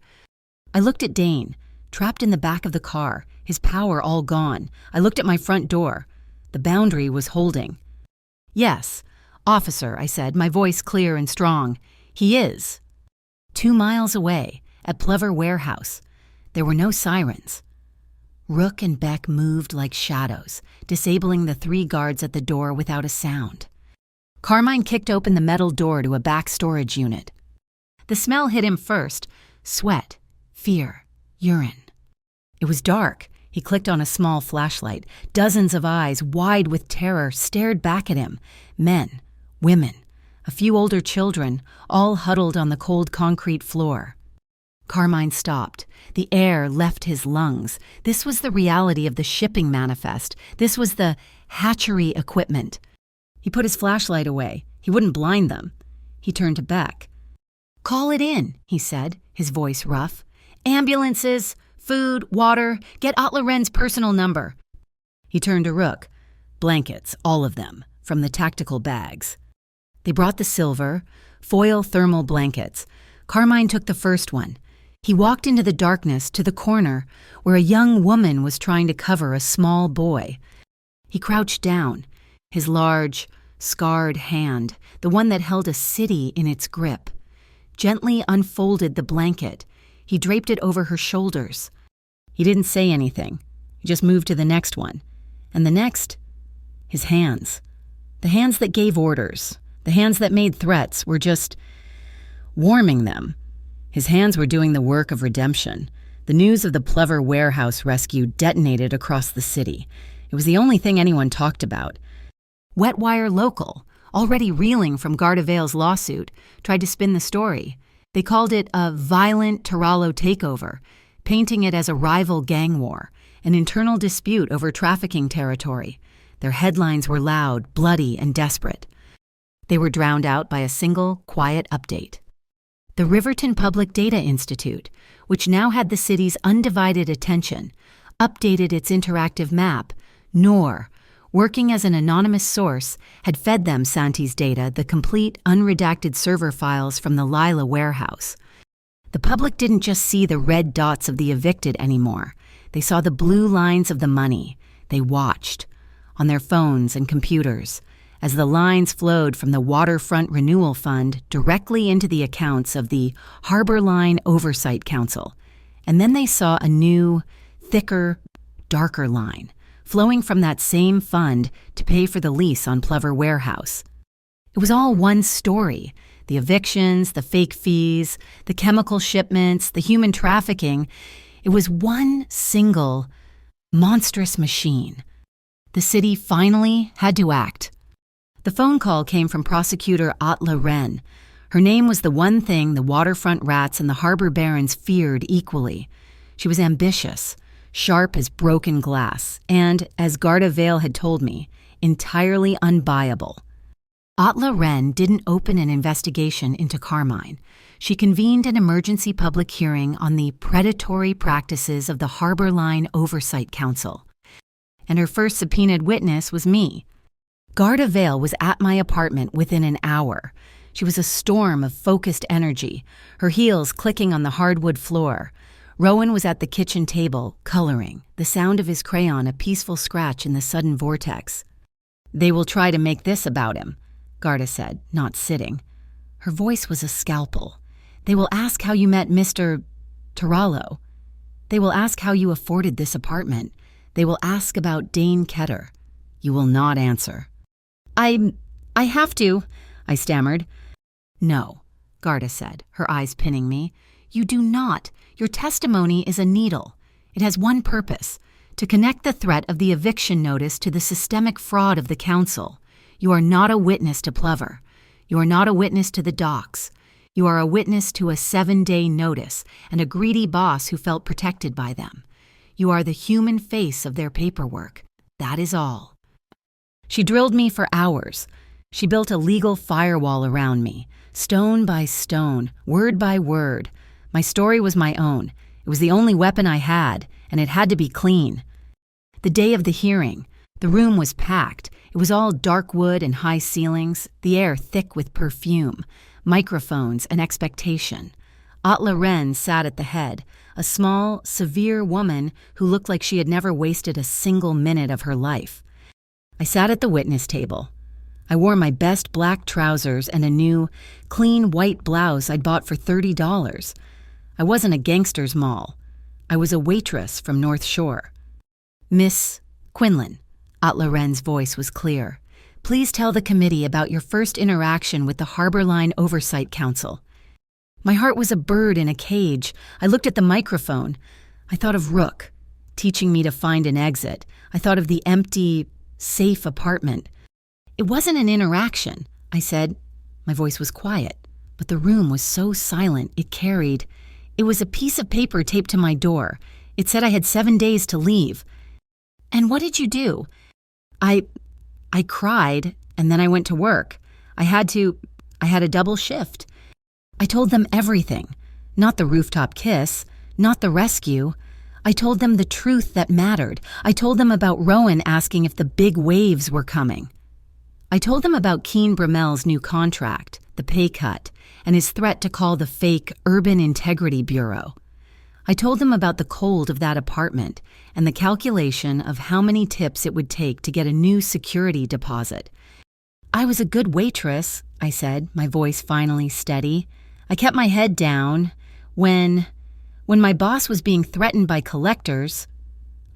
I looked at Dane, trapped in the back of the car, his power all gone. I looked at my front door. The boundary was holding. Yes, officer, I said, my voice clear and strong. He is. 2 miles away, at Plover Warehouse. There were no sirens. Rook and Beck moved like shadows, disabling the 3 guards at the door without a sound. Carmine kicked open the metal door to a back storage unit. The smell hit him first. Sweat, fear, urine. It was dark. He clicked on a small flashlight. Dozens of eyes, wide with terror, stared back at him. Men, women, a few older children, all huddled on the cold concrete floor. Carmine stopped. The air left his lungs. This was the reality of the shipping manifest. This was the hatchery equipment. He put his flashlight away. He wouldn't blind them. He turned to Beck. Call it in, he said, his voice rough. Ambulances, food, water, get Otlaren's personal number. He turned to Rook. Blankets, all of them, from the tactical bags. They brought the silver, foil thermal blankets. Carmine took the first one. He walked into the darkness to the corner where a young woman was trying to cover a small boy. He crouched down, his large, scarred hand, the one that held a city in its grip, gently unfolded the blanket. He draped it over her shoulders. He didn't say anything. He just moved to the next one. And the next, his hands. The hands that gave orders, the hands that made threats, were just warming them. His hands were doing the work of redemption. The news of the Plover Warehouse rescue detonated across the city. It was the only thing anyone talked about. Wetwire Local, already reeling from Gardavale's lawsuit, tried to spin the story. They called it a violent Tarallo takeover, painting it as a rival gang war, an internal dispute over trafficking territory. Their headlines were loud, bloody, and desperate. They were drowned out by a single, quiet update. The Riverton Public Data Institute, which now had the city's undivided attention, updated its interactive map, NOR, working as an anonymous source, had fed them Santi's data, the complete, unredacted server files from the Lila warehouse. The public didn't just see the red dots of the evicted anymore. They saw the blue lines of the money. They watched, on their phones and computers, as the lines flowed from the Waterfront Renewal Fund directly into the accounts of the Harbor Line Oversight Council. And then they saw a new, thicker, darker line, flowing from that same fund to pay for the lease on Plover Warehouse. It was all one story. The evictions, the fake fees, the chemical shipments, the human trafficking. It was one single, monstrous machine. The city finally had to act. The phone call came from prosecutor Atla Wren. Her name was the one thing the waterfront rats and the harbor barons feared equally. She was ambitious, sharp as broken glass, and, as Garda Vale had told me, entirely unbuyable. Atla Wren didn't open an investigation into Carmine. She convened an emergency public hearing on the predatory practices of the Harbor Line Oversight Council. And her first subpoenaed witness was me. Garda Vale was at my apartment within an hour. She was a storm of focused energy, her heels clicking on the hardwood floor. Rowan was at the kitchen table, coloring, the sound of his crayon a peaceful scratch in the sudden vortex. "They will try to make this about him," Garda said, not sitting. Her voice was a scalpel. "They will ask how you met Mr. Tarallo. They will ask how you afforded this apartment. They will ask about Dane Ketter. You will not answer." I have to," I stammered. "No," Garda said, her eyes pinning me. "You do not. Your testimony is a needle. It has one purpose, to connect the threat of the eviction notice to the systemic fraud of the council. You are not a witness to Plover. You are not a witness to the docks. You are a witness to a 7-day notice and a greedy boss who felt protected by them. You are the human face of their paperwork. That is all." She drilled me for hours. She built a legal firewall around me, stone by stone, word by word. My story was my own. It was the only weapon I had, and it had to be clean. The day of the hearing, the room was packed. It was all dark wood and high ceilings, the air thick with perfume, microphones and expectation. Atla Wren sat at the head, a small, severe woman who looked like she had never wasted a single minute of her life. I sat at the witness table. I wore my best black trousers and a new, clean white blouse I'd bought for $30. I wasn't a gangster's moll. I was a waitress from North Shore. "Miss Quinlan," Atla Wren's voice was clear. "Please tell the committee about your first interaction with the Harbor Line Oversight Council." My heart was a bird in a cage. I looked at the microphone. I thought of Rook, teaching me to find an exit. I thought of the empty, safe apartment. "It wasn't an interaction," I said. My voice was quiet, but the room was so silent it carried. It was a piece of paper taped to my door. It said I had 7 days to leave. "And what did you do?" I cried, and then I went to work. I had a double shift. I told them everything. Not the rooftop kiss, not the rescue. I told them the truth that mattered. I told them about Rowan asking if the big waves were coming. I told them about Keen Bramell's new contract, the pay cut, and his threat to call the fake Urban Integrity Bureau. I told them about the cold of that apartment and the calculation of how many tips it would take to get a new security deposit. "I was a good waitress," I said, my voice finally steady. "I kept my head down. When my boss was being threatened by collectors,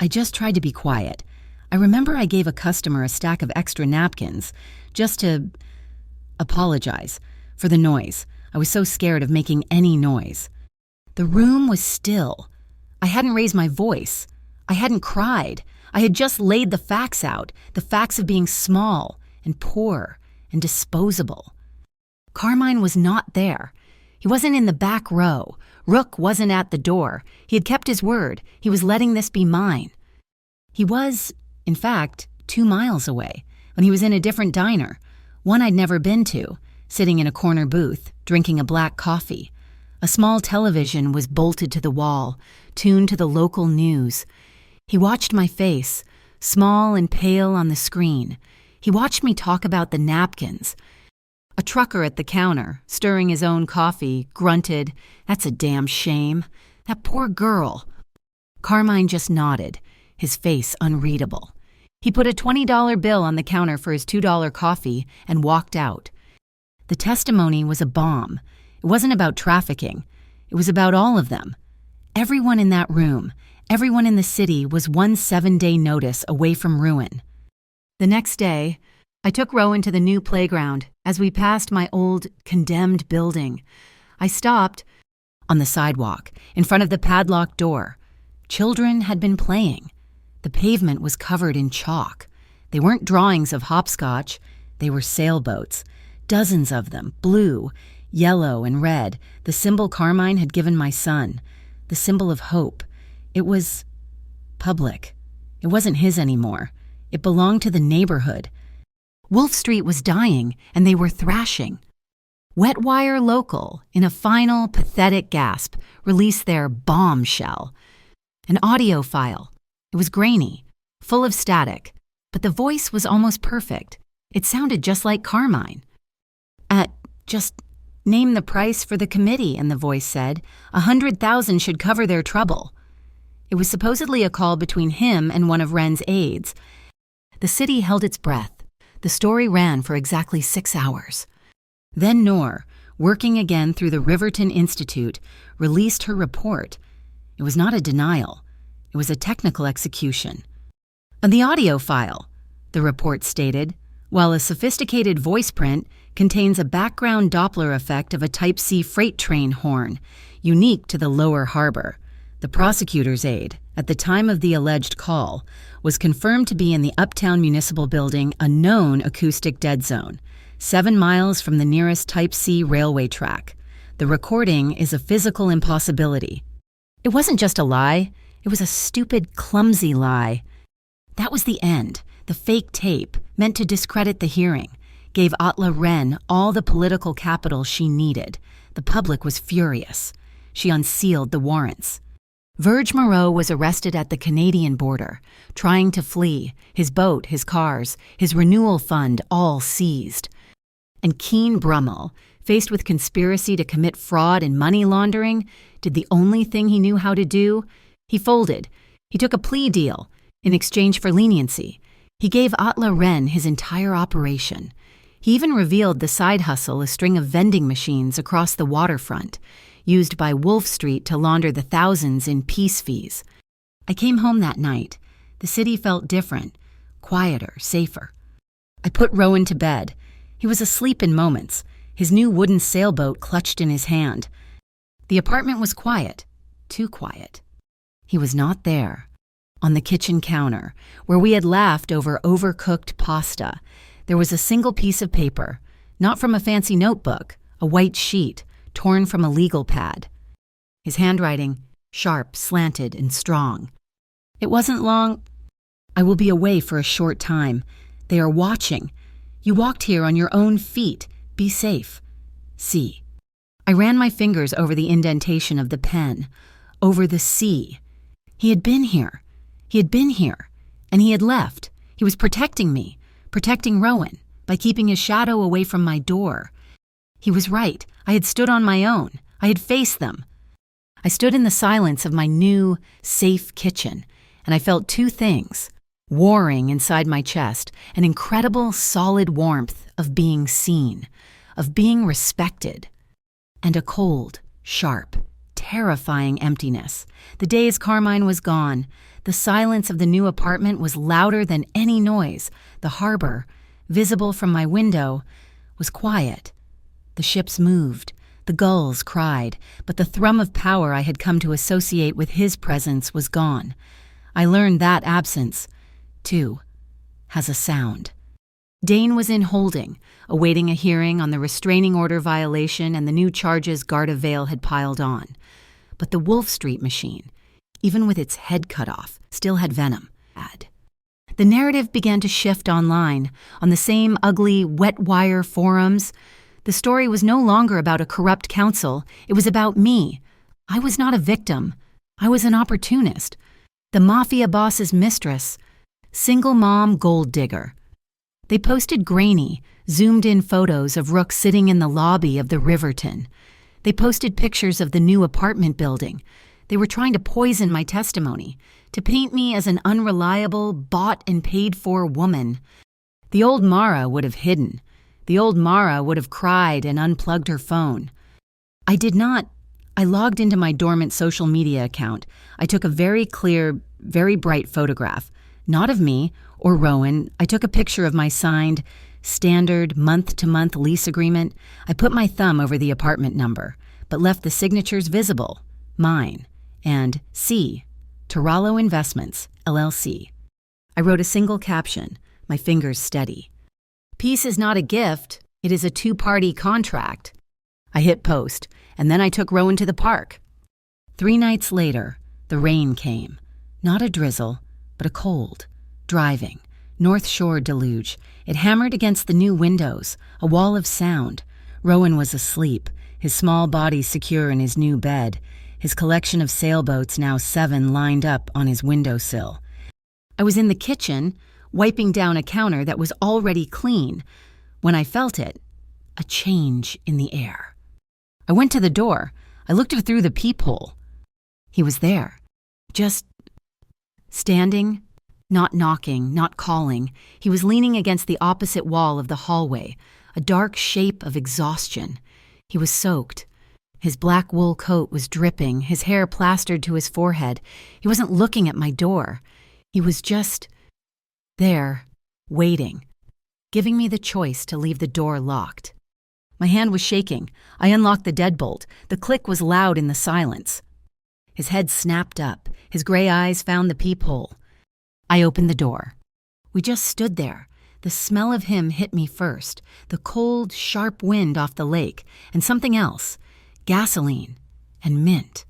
I just tried to be quiet. I remember I gave a customer a stack of extra napkins just to apologize for the noise. I was so scared of making any noise. The room was still. I hadn't raised my voice. I hadn't cried. I had just laid the facts out, the facts of being small and poor and disposable. Carmine was not there. He wasn't in the back row. Rook wasn't at the door. He had kept his word. He was letting this be mine. He was, in fact, 2 miles away, when he was in a different diner, one I'd never been to, sitting in a corner booth, drinking a black coffee. A small television was bolted to the wall, tuned to the local news. He watched my face, small and pale on the screen. He watched me talk about the napkins. A trucker at the counter, stirring his own coffee, grunted, "That's a damn shame. That poor girl." Carmine just nodded, his face unreadable. He put a $20 bill on the counter for his $2 coffee and walked out. The testimony was a bomb. It wasn't about trafficking. It was about all of them. Everyone in that room, everyone in the city was one 7-day notice away from ruin. The next day, I took Rowan to the new playground. As we passed my old, condemned building, I stopped on the sidewalk in front of the padlocked door. Children had been playing. The pavement was covered in chalk. They weren't drawings of hopscotch. They were sailboats, dozens of them, blue, yellow, and red, the symbol Carmine had given my son, the symbol of hope. It was public. It wasn't his anymore. It belonged to the neighborhood. Wolf Street was dying, and they were thrashing. Wetwire Local, in a final, pathetic gasp, released their bombshell. An audio file. It was grainy, full of static, but the voice was almost perfect. It sounded just like Carmine. Just name the price for the committee, and the voice said, 100,000 should cover their trouble. It was supposedly a call between him and one of Wren's aides. The city held its breath. The story ran for exactly 6 hours. Then Noor, working again through the Riverton Institute, released her report. It was not a denial. It was a technical execution. The audio file, the report stated, while a sophisticated voice print contains a background Doppler effect of a Type C freight train horn, unique to the lower harbor. The prosecutor's aide, at the time of the alleged call, was confirmed to be in the Uptown Municipal Building, a known acoustic dead zone, 7 miles from the nearest Type C railway track. The recording is a physical impossibility. It wasn't just a lie. It was a stupid, clumsy lie. That was the end. The fake tape, meant to discredit the hearing, gave Atla Wren all the political capital she needed. The public was furious. She unsealed the warrants. Verge Moreau was arrested at the Canadian border, trying to flee, his boat, his cars, his renewal fund all seized. And Keen Brummel, faced with conspiracy to commit fraud and money laundering, did the only thing he knew how to do. He folded. He took a plea deal in exchange for leniency. He gave Atla Wren his entire operation. He even revealed the side hustle, a string of vending machines across the waterfront, used by Wolf Street to launder the thousands in peace fees. I came home that night. The city felt different, quieter, safer. I put Rowan to bed. He was asleep in moments, his new wooden sailboat clutched in his hand. The apartment was quiet, too quiet. He was not there. On the kitchen counter, where we had laughed over overcooked pasta, there was a single piece of paper, not from a fancy notebook, a white sheet, torn from a legal pad. His handwriting, sharp, slanted, and strong. It wasn't long. "I will be away for a short time. They are watching. You walked here on your own feet. Be safe. C." I ran my fingers over the indentation of the pen, over the C. He had been here. He had been here. And he had left. He was protecting me, protecting Rowan, by keeping his shadow away from my door. He was right. I had stood on my own. I had faced them. I stood in the silence of my new, safe kitchen, and I felt two things, warring inside my chest, an incredible, solid warmth of being seen, of being respected, and a cold, sharp, terrifying emptiness. The days Carmine was gone, the silence of the new apartment was louder than any noise. The harbor, visible from my window, was quiet. The ships moved, the gulls cried, but the thrum of power I had come to associate with his presence was gone. I learned that absence, too, has a sound. Dane was in holding, awaiting a hearing on the restraining order violation and the new charges Garda Vale had piled on. But the Wolf Street machine, even with its head cut off, still had venom. The narrative began to shift online, on the same ugly, wet wire forums. The story was no longer about a corrupt council. It was about me. I was not a victim. I was an opportunist. The mafia boss's mistress. Single mom gold digger. They posted grainy, zoomed-in photos of Rook sitting in the lobby of the Riverton. They posted pictures of the new apartment building. They were trying to poison my testimony, to paint me as an unreliable, bought and paid-for woman. The old Mara would have hidden. The old Mara would have cried and unplugged her phone. I did not. I logged into my dormant social media account. I took a very clear, very bright photograph. Not of me or Rowan. I took a picture of my signed, standard month-to-month lease agreement. I put my thumb over the apartment number, but left the signatures visible. Mine. And C. Tarallo Investments, LLC. I wrote a single caption, my fingers steady. Peace is not a gift, it is a two-party contract. I hit post, and then I took Rowan to the park. 3 nights later, the rain came. Not a drizzle, but a cold, driving, North Shore deluge. It hammered against the new windows, a wall of sound. Rowan was asleep, his small body secure in his new bed, his collection of sailboats, now 7, lined up on his windowsill. I was in the kitchen, wiping down a counter that was already clean, when I felt it, a change in the air. I went to the door. I looked through the peephole. He was there, just standing, not knocking, not calling. He was leaning against the opposite wall of the hallway, a dark shape of exhaustion. He was soaked. His black wool coat was dripping, his hair plastered to his forehead. He wasn't looking at my door. He was just there, waiting, giving me the choice to leave the door locked. My hand was shaking. I unlocked the deadbolt. The click was loud in the silence. His head snapped up. His gray eyes found the peephole. I opened the door. We just stood there. The smell of him hit me first, the cold, sharp wind off the lake, and something else, gasoline and mint.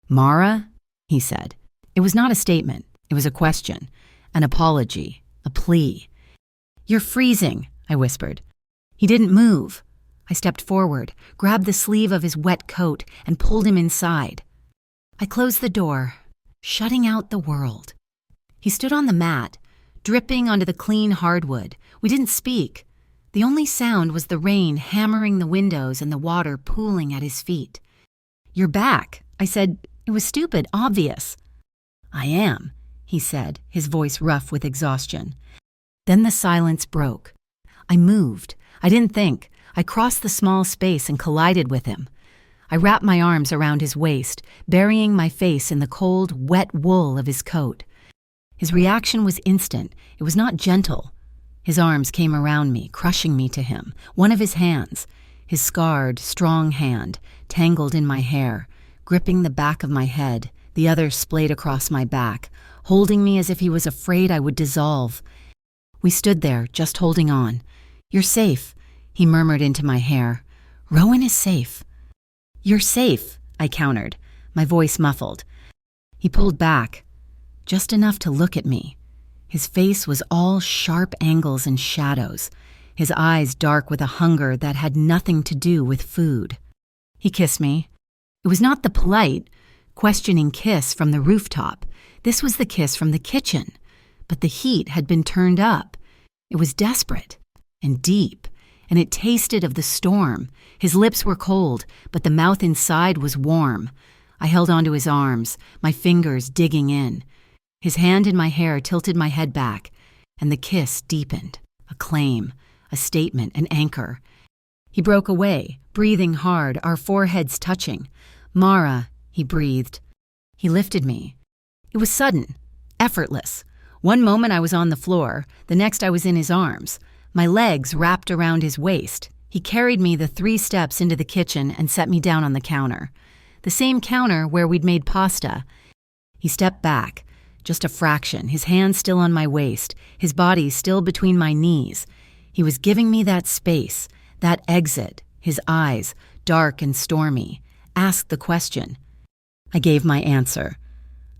Mara, he said. It was not a statement. It was a question, an apology, a plea. You're freezing, I whispered. He didn't move. I stepped forward, grabbed the sleeve of his wet coat, and pulled him inside. I closed the door, shutting out the world. He stood on the mat, dripping onto the clean hardwood. We didn't speak. The only sound was the rain hammering the windows and the water pooling at his feet. You're back, I said. It was stupid, obvious. I am, he said, his voice rough with exhaustion. Then the silence broke. I moved. I didn't think. I crossed the small space and collided with him. I wrapped my arms around his waist, burying my face in the cold, wet wool of his coat. His reaction was instant. It was not gentle. His arms came around me, crushing me to him. One of his hands, his scarred, strong hand, tangled in my hair, gripping the back of my head, the other splayed across my back, holding me as if he was afraid I would dissolve. We stood there, just holding on. You're safe, he murmured into my hair. Rowan is safe. You're safe, I countered, my voice muffled. He pulled back, just enough to look at me. His face was all sharp angles and shadows, his eyes dark with a hunger that had nothing to do with food. He kissed me. It was not the polite, questioning kiss from the rooftop. This was the kiss from the kitchen, but the heat had been turned up. It was desperate and deep, and it tasted of the storm. His lips were cold, but the mouth inside was warm. I held onto his arms, my fingers digging in. His hand in my hair tilted my head back, and the kiss deepened, a claim, a statement, an anchor. He broke away, breathing hard, our foreheads touching. Mara, he breathed. He lifted me. It was sudden, effortless. One moment I was on the floor, the next I was in his arms, my legs wrapped around his waist. He carried me the 3 steps into the kitchen and set me down on the counter. The same counter where we'd made pasta. He stepped back, just a fraction, his hand still on my waist, his body still between my knees. He was giving me that space, that exit, his eyes, dark and stormy, asked the question. I gave my answer.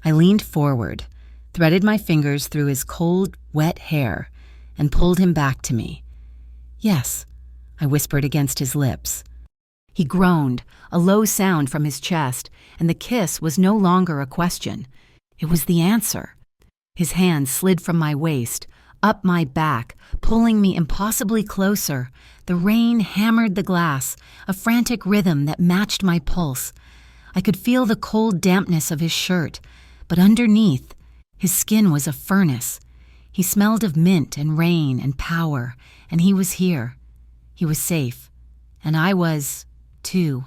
I leaned forward, threaded my fingers through his cold, wet hair, and pulled him back to me. Yes, I whispered against his lips. He groaned, a low sound from his chest, and the kiss was no longer a question. It was the answer. His hand slid from my waist, up my back, pulling me impossibly closer. The rain hammered the glass, a frantic rhythm that matched my pulse. I could feel the cold dampness of his shirt, but underneath, his skin was a furnace. He smelled of mint and rain and power, and he was here. He was safe. And I was, too.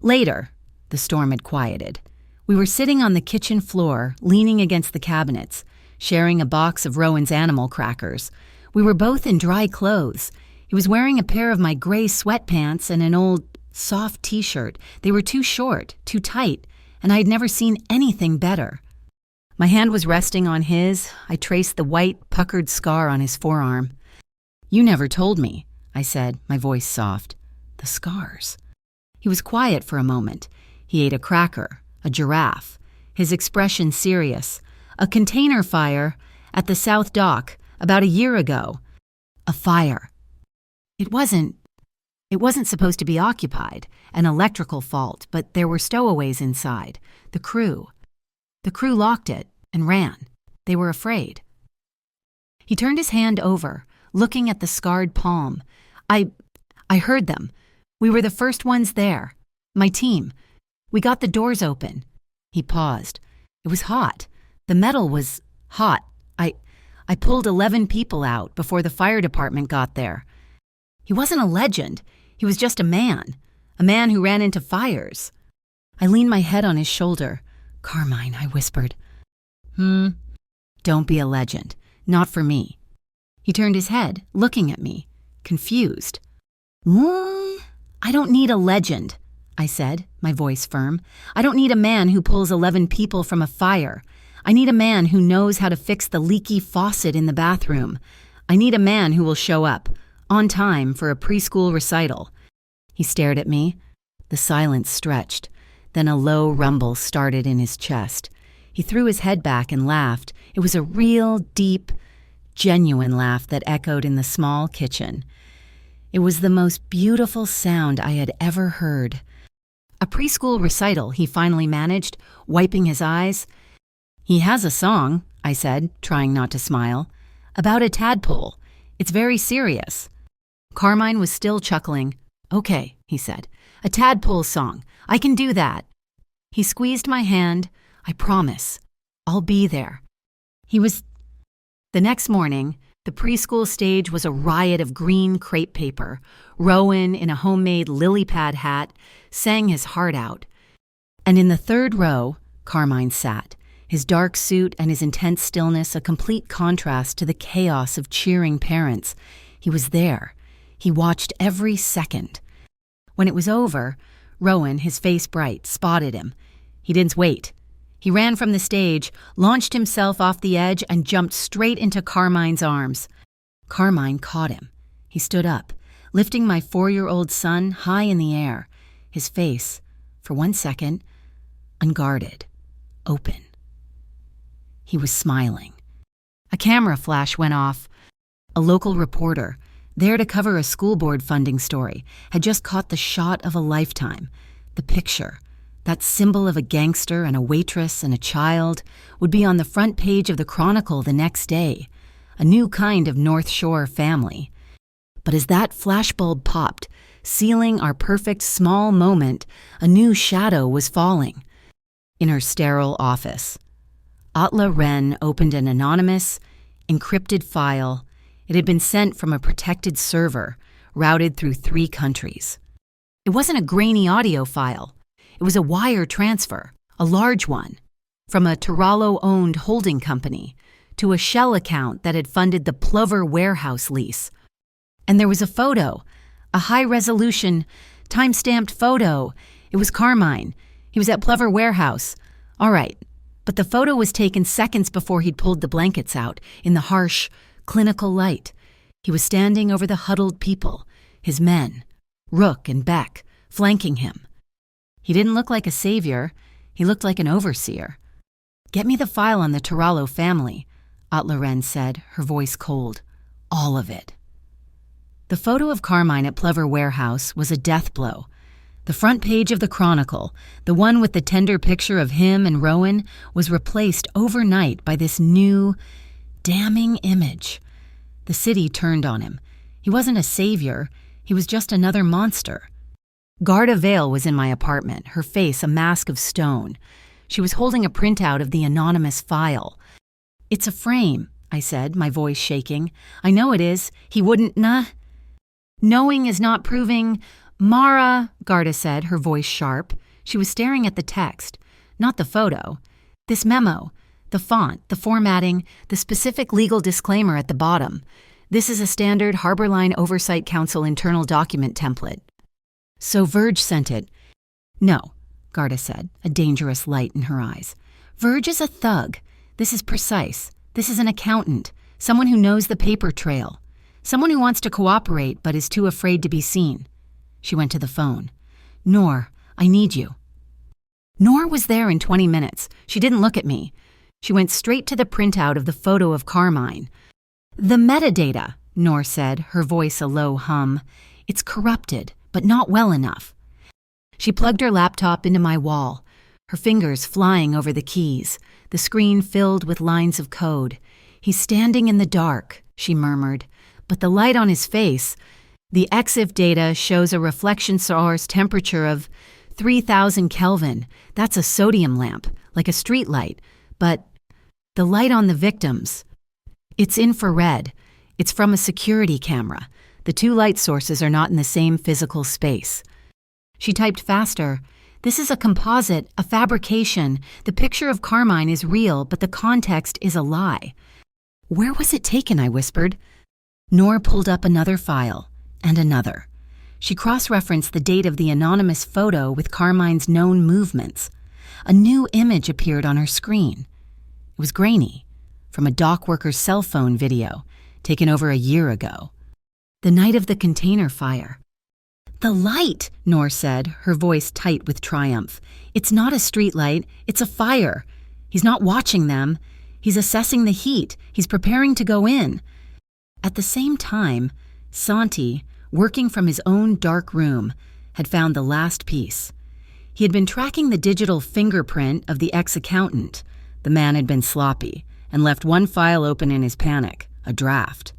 Later, the storm had quieted. We were sitting on the kitchen floor, leaning against the cabinets, sharing a box of Rowan's animal crackers. We were both in dry clothes. He was wearing a pair of my gray sweatpants and an old, soft t-shirt. They were too short, too tight, and I had never seen anything better. My hand was resting on his. I traced the white, puckered scar on his forearm. "You never told me," I said, my voice soft. "The scars." He was quiet for a moment. He ate a cracker, a giraffe, his expression serious. "A container fire at the South Dock about a year ago. A fire. It wasn't supposed to be occupied, an electrical fault, but there were stowaways inside. The crew locked it and ran. They were afraid." He turned his hand over, looking at the scarred palm. I heard them. We were the first ones there. My team. We got the doors open." He paused. It was hot. The metal was hot. I pulled 11 people out before the fire department got there. He wasn't a legend. He was just a man who ran into fires. I leaned my head on his shoulder. "Carmine," I whispered. Don't be a legend. Not for me." He turned his head, looking at me, confused. "I don't need a legend," I said, my voice firm. "I don't need a man who pulls 11 people from a fire. I need a man who knows how to fix the leaky faucet in the bathroom. I need a man who will show up, on time, for a preschool recital." He stared at me. The silence stretched. Then a low rumble started in his chest. He threw his head back and laughed. It was a real, deep, genuine laugh that echoed in the small kitchen. It was the most beautiful sound I had ever heard. "A preschool recital," he finally managed, wiping his eyes. "He has a song," I said, trying not to smile, "about a tadpole. It's very serious." Carmine was still chuckling. "Okay," he said, "a tadpole song. I can do that." He squeezed my hand. "I promise. I'll be there." The next morning, the preschool stage was a riot of green crepe paper. Rowan, in a homemade lily pad hat, sang his heart out. And in the third row, Carmine sat, his dark suit and his intense stillness a complete contrast to the chaos of cheering parents. He was there. He watched every second. When it was over, Rowan, his face bright, spotted him. He didn't wait. He ran from the stage, launched himself off the edge, and jumped straight into Carmine's arms. Carmine caught him. He stood up, lifting my 4-year-old son high in the air, his face, for 1 second, unguarded, open. He was smiling. A camera flash went off. A local reporter, there to cover a school board funding story, had just caught the shot of a lifetime. The picture, that symbol of a gangster and a waitress and a child, would be on the front page of the Chronicle the next day. A new kind of North Shore family. But as that flashbulb popped, sealing our perfect small moment, a new shadow was falling. In her sterile office, Atla Wren opened an anonymous, encrypted file. It had been sent from a protected server, routed through 3 countries. It wasn't a grainy audio file. It was a wire transfer, a large one, from a Tarallo-owned holding company to a shell account that had funded the Plover warehouse lease. And there was a photo, a high-resolution, time-stamped photo. It was Carmine. He was at Plover warehouse. All right, but the photo was taken seconds before he'd pulled the blankets out in the harsh, clinical light. He was standing over the huddled people, his men, Rook and Beck, flanking him. He didn't look like a savior. He looked like an overseer. "Get me the file on the Tarallo family," Atla Wren said, her voice cold. "All of it." The photo of Carmine at Plover warehouse was a death blow. The front page of the Chronicle, the one with the tender picture of him and Rowan, was replaced overnight by this new, damning image. The city turned on him. He wasn't a savior. He was just another monster. Garda Vale was in my apartment, her face a mask of stone. She was holding a printout of the anonymous file. "It's a frame," I said, my voice shaking. "I know it is. He wouldn't, nah." "Knowing is not proving—" "Mara," Garda said, her voice sharp. She was staring at the text, not the photo. "This memo, the font, the formatting, the specific legal disclaimer at the bottom. This is a standard Harborline Oversight Council internal document template." "So Verge sent it." "No," Garda said, a dangerous light in her eyes. "Verge is a thug. This is precise. This is an accountant, someone who knows the paper trail, someone who wants to cooperate but is too afraid to be seen." She went to the phone. "Noor, I need you." Noor was there in 20 minutes. She didn't look at me. She went straight to the printout of the photo of Carmine. "The metadata," Noor said, her voice a low hum. "It's corrupted, but not well enough." She plugged her laptop into my wall, her fingers flying over the keys, the screen filled with lines of code. "He's standing in the dark," she murmured, "but the light on his face, the EXIF data shows a reflection source temperature of 3,000 Kelvin. That's a sodium lamp, like a street light. But the light on the victims, it's infrared. It's from a security camera. The two light sources are not in the same physical space." She typed faster. "This is a composite, a fabrication. The picture of Carmine is real, but the context is a lie." "Where was it taken?" I whispered. Noor pulled up another file, and another. She cross-referenced the date of the anonymous photo with Carmine's known movements. A new image appeared on her screen. It was grainy, from a dock worker's cell phone video, taken over a year ago. The night of the container fire. "The light," Noor said, her voice tight with triumph. "It's not a street light, it's a fire. He's not watching them. He's assessing the heat. He's preparing to go in." At the same time, Santi, working from his own dark room, had found the last piece. He had been tracking the digital fingerprint of the ex-accountant. The man had been sloppy and left one file open in his panic, a draft.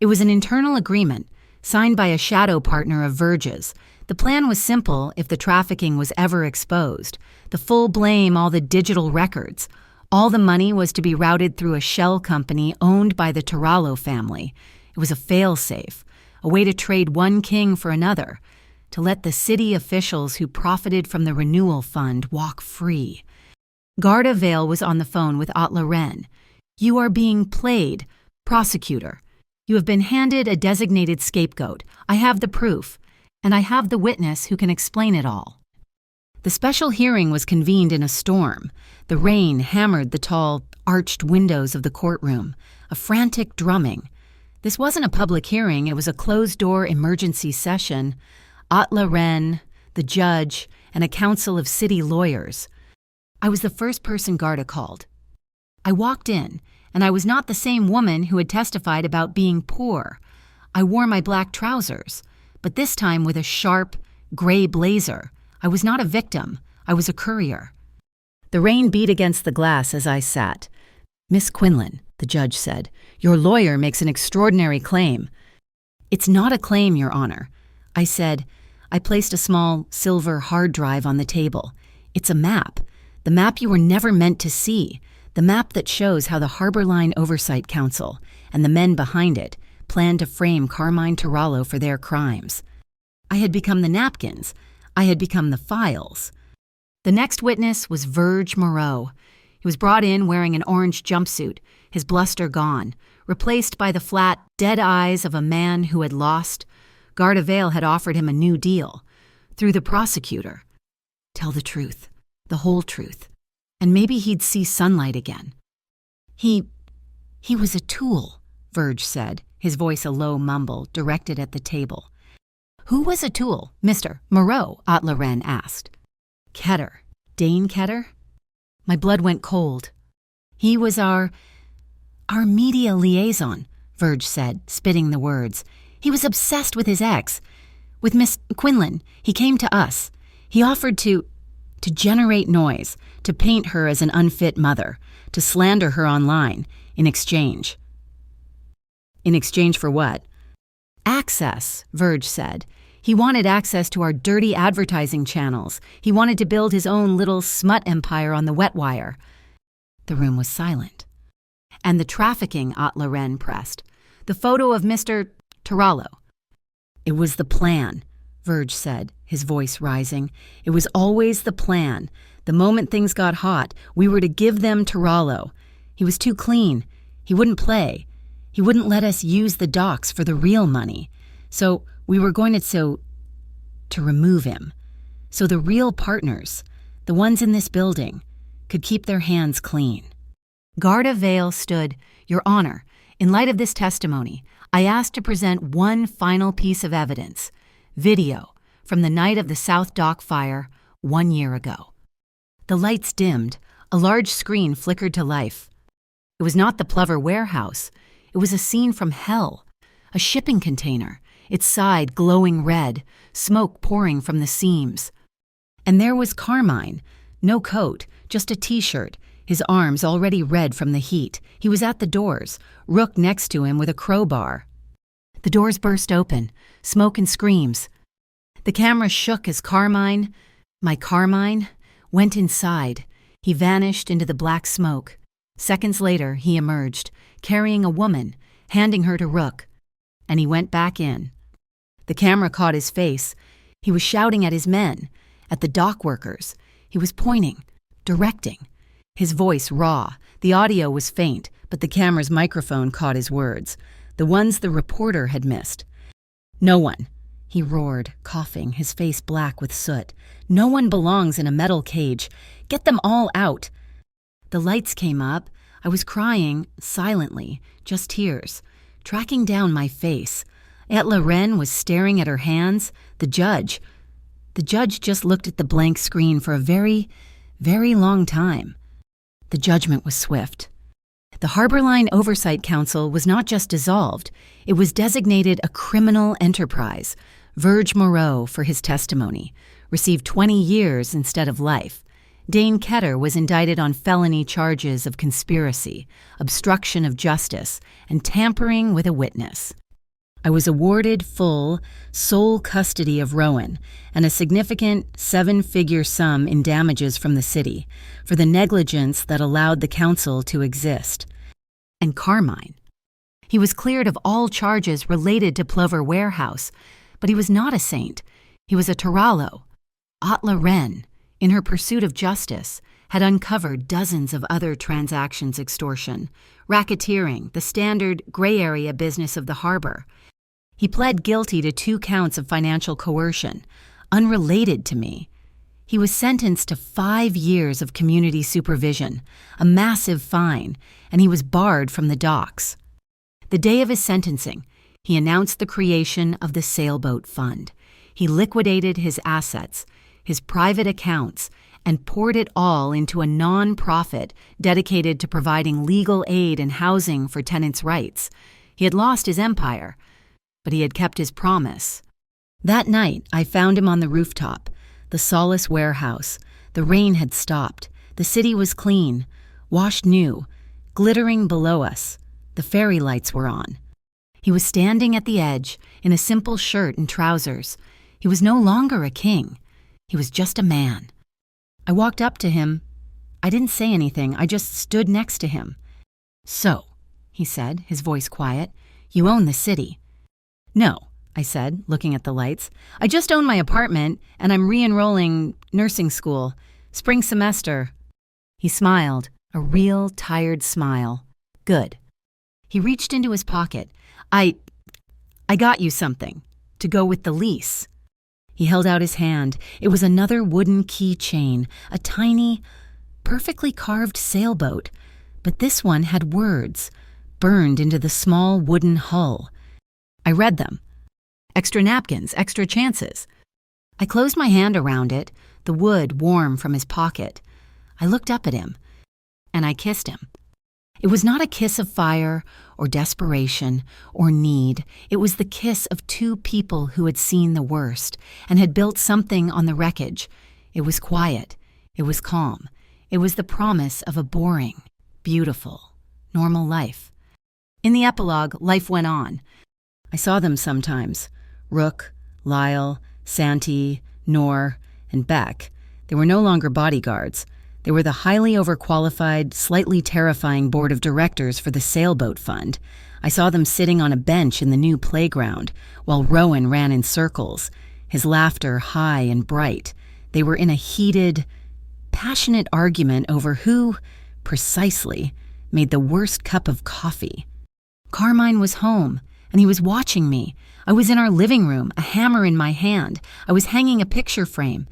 It was an internal agreement, signed by a shadow partner of Verge's. The plan was simple if the trafficking was ever exposed. The full blame, all the digital records. All the money was to be routed through a shell company owned by the Tarallo family. It was a fail-safe, a way to trade one king for another, to let the city officials who profited from the renewal fund walk free. Garda Vale was on the phone with Atla Ren. "You are being played, prosecutor. You have been handed a designated scapegoat. I have the proof, and I have the witness who can explain it all." The special hearing was convened in a storm. The rain hammered the tall, arched windows of the courtroom, a frantic drumming. This wasn't a public hearing, it was a closed-door emergency session. Atla Ren, the judge, and a council of city lawyers. I was the first person Garda called. I walked in, and I was not the same woman who had testified about being poor. I wore my black trousers, but this time with a sharp, gray blazer. I was not a victim. I was a courier. The rain beat against the glass as I sat. "Miss Quinlan," the judge said, "your lawyer makes an extraordinary claim." "It's not a claim, Your Honor." I said. I placed a small silver hard drive on the table. "It's a map. The map you were never meant to see. The map that shows how the Harborline Oversight Council and the men behind it planned to frame Carmine Tarallo for their crimes. I had become the napkins. I had become the files." The next witness was Verge Moreau. He was brought in wearing an orange jumpsuit, his bluster gone, replaced by the flat, dead eyes of a man who had lost. Garda Vale had offered him a new deal, through the prosecutor. Tell the truth, the whole truth, and maybe he'd see sunlight again. He was a tool," Verge said, his voice a low mumble directed at the table. "Who was a tool, Mr. Moreau?" Atla Ren asked. "Ketter. Dane Ketter?" My blood went cold. "He was our media liaison," Verge said, spitting the words. "He was obsessed with his ex. With Miss Quinlan, he came to us. He offered to generate noise, to paint her as an unfit mother, to slander her online in exchange. In exchange for what? Access, Verge said. He wanted access to our dirty advertising channels. He wanted to build his own little smut empire on the wet wire. The room was silent. And the trafficking, Aunt Loren pressed. The photo of Mr. Tarallo. It was the plan, Verge said, his voice rising. It was always the plan. The moment things got hot, we were to give them Tarallo. He was too clean. He wouldn't play. He wouldn't let us use the docs for the real money. So we were going to remove him. So the real partners, the ones in this building, could keep their hands clean. Garda Vale stood, Your Honor, in light of this testimony, I ask to present one final piece of evidence, video from the night of the South Dock fire 1 year ago. The lights dimmed, a large screen flickered to life. It was not the Plover warehouse. It was a scene from hell, a shipping container, its side glowing red, smoke pouring from the seams. And there was Carmine, no coat, just a t-shirt, his arms already red from the heat. He was at the doors, Rook next to him with a crowbar. The doors burst open, smoke and screams. The camera shook as Carmine, my Carmine, went inside. He vanished into the black smoke. Seconds later, he emerged, carrying a woman, handing her to Rook, and he went back in. The camera caught his face. He was shouting at his men, at the dock workers. He was pointing, directing. His voice raw. The audio was faint, but the camera's microphone caught his words, the ones the reporter had missed. No one, he roared, coughing, his face black with soot. No one belongs in a metal cage. Get them all out. The lights came up. I was crying, silently, just tears, tracking down my face. Aunt Loren was staring at her hands. The judge just looked at the blank screen for a very, very long time. The judgment was swift. The Harborline Oversight Council was not just dissolved, it was designated a criminal enterprise. Verge Moreau, for his testimony, received 20 years instead of life. Dane Ketter was indicted on felony charges of conspiracy, obstruction of justice, and tampering with a witness. I was awarded full, sole custody of Rowan and a significant 7-figure sum in damages from the city for the negligence that allowed the council to exist. And Carmine. He was cleared of all charges related to Plover Warehouse, but he was not a saint. He was a Tarallo. Aunt Loren, in her pursuit of justice, had uncovered dozens of other transactions: extortion, racketeering, the standard gray area business of the harbor. He pled guilty to 2 counts of financial coercion, unrelated to me. He was sentenced to 5 years of community supervision, a massive fine, and he was barred from the docks. The day of his sentencing, he announced the creation of the Sailboat Fund. He liquidated his assets, his private accounts, and poured it all into a non-profit dedicated to providing legal aid and housing for tenants' rights. He had lost his empire, but he had kept his promise. That night, I found him on the rooftop, the Solace warehouse. The rain had stopped. The city was clean, washed new, glittering below us. The fairy lights were on. He was standing at the edge in a simple shirt and trousers. He was no longer a king. He was just a man. I walked up to him. I didn't say anything. I just stood next to him. "So," he said, his voice quiet, "you own the city." "No," I said, looking at the lights. "I just own my apartment, and I'm re-enrolling nursing school. Spring semester." He smiled, a real tired smile. "Good." He reached into his pocket. I got you something to go with the lease." He held out his hand. It was another wooden keychain, a tiny, perfectly carved sailboat. But this one had words, burned into the small wooden hull. I read them. "Extra napkins, extra chances." I closed my hand around it, the wood warm from his pocket. I looked up at him, and I kissed him. It was not a kiss of fire or desperation or need. It was the kiss of two people who had seen the worst and had built something on the wreckage. It was quiet. It was calm. It was the promise of a boring, beautiful, normal life. In the epilogue, life went on. I saw them sometimes. Rook, Lyle, Santee, Noor, and Beck. They were no longer bodyguards. They were the highly overqualified, slightly terrifying board of directors for the sailboat fund. I saw them sitting on a bench in the new playground, while Rowan ran in circles, his laughter high and bright. They were in a heated, passionate argument over who, precisely, made the worst cup of coffee. Carmine was home, and he was watching me. I was in our living room, a hammer in my hand. I was hanging a picture frame.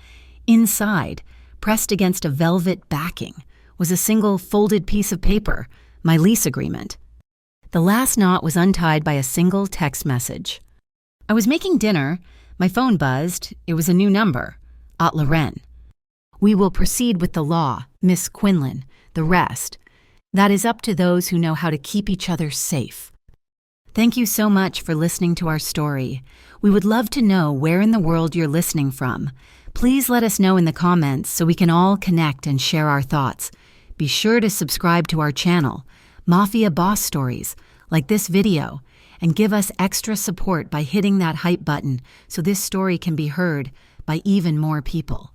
Inside, pressed against a velvet backing, was a single folded piece of paper, my lease agreement. The last knot was untied by a single text message. I was making dinner. My phone buzzed. It was a new number. Aunt Lorraine. "We will proceed with the law, Miss Quinlan. The rest. That is up to those who know how to keep each other safe." Thank you so much for listening to our story. We would love to know where in the world you're listening from. Please let us know in the comments so we can all connect and share our thoughts. Be sure to subscribe to our channel, Mafia Boss Stories, like this video, and give us extra support by hitting that hype button so this story can be heard by even more people.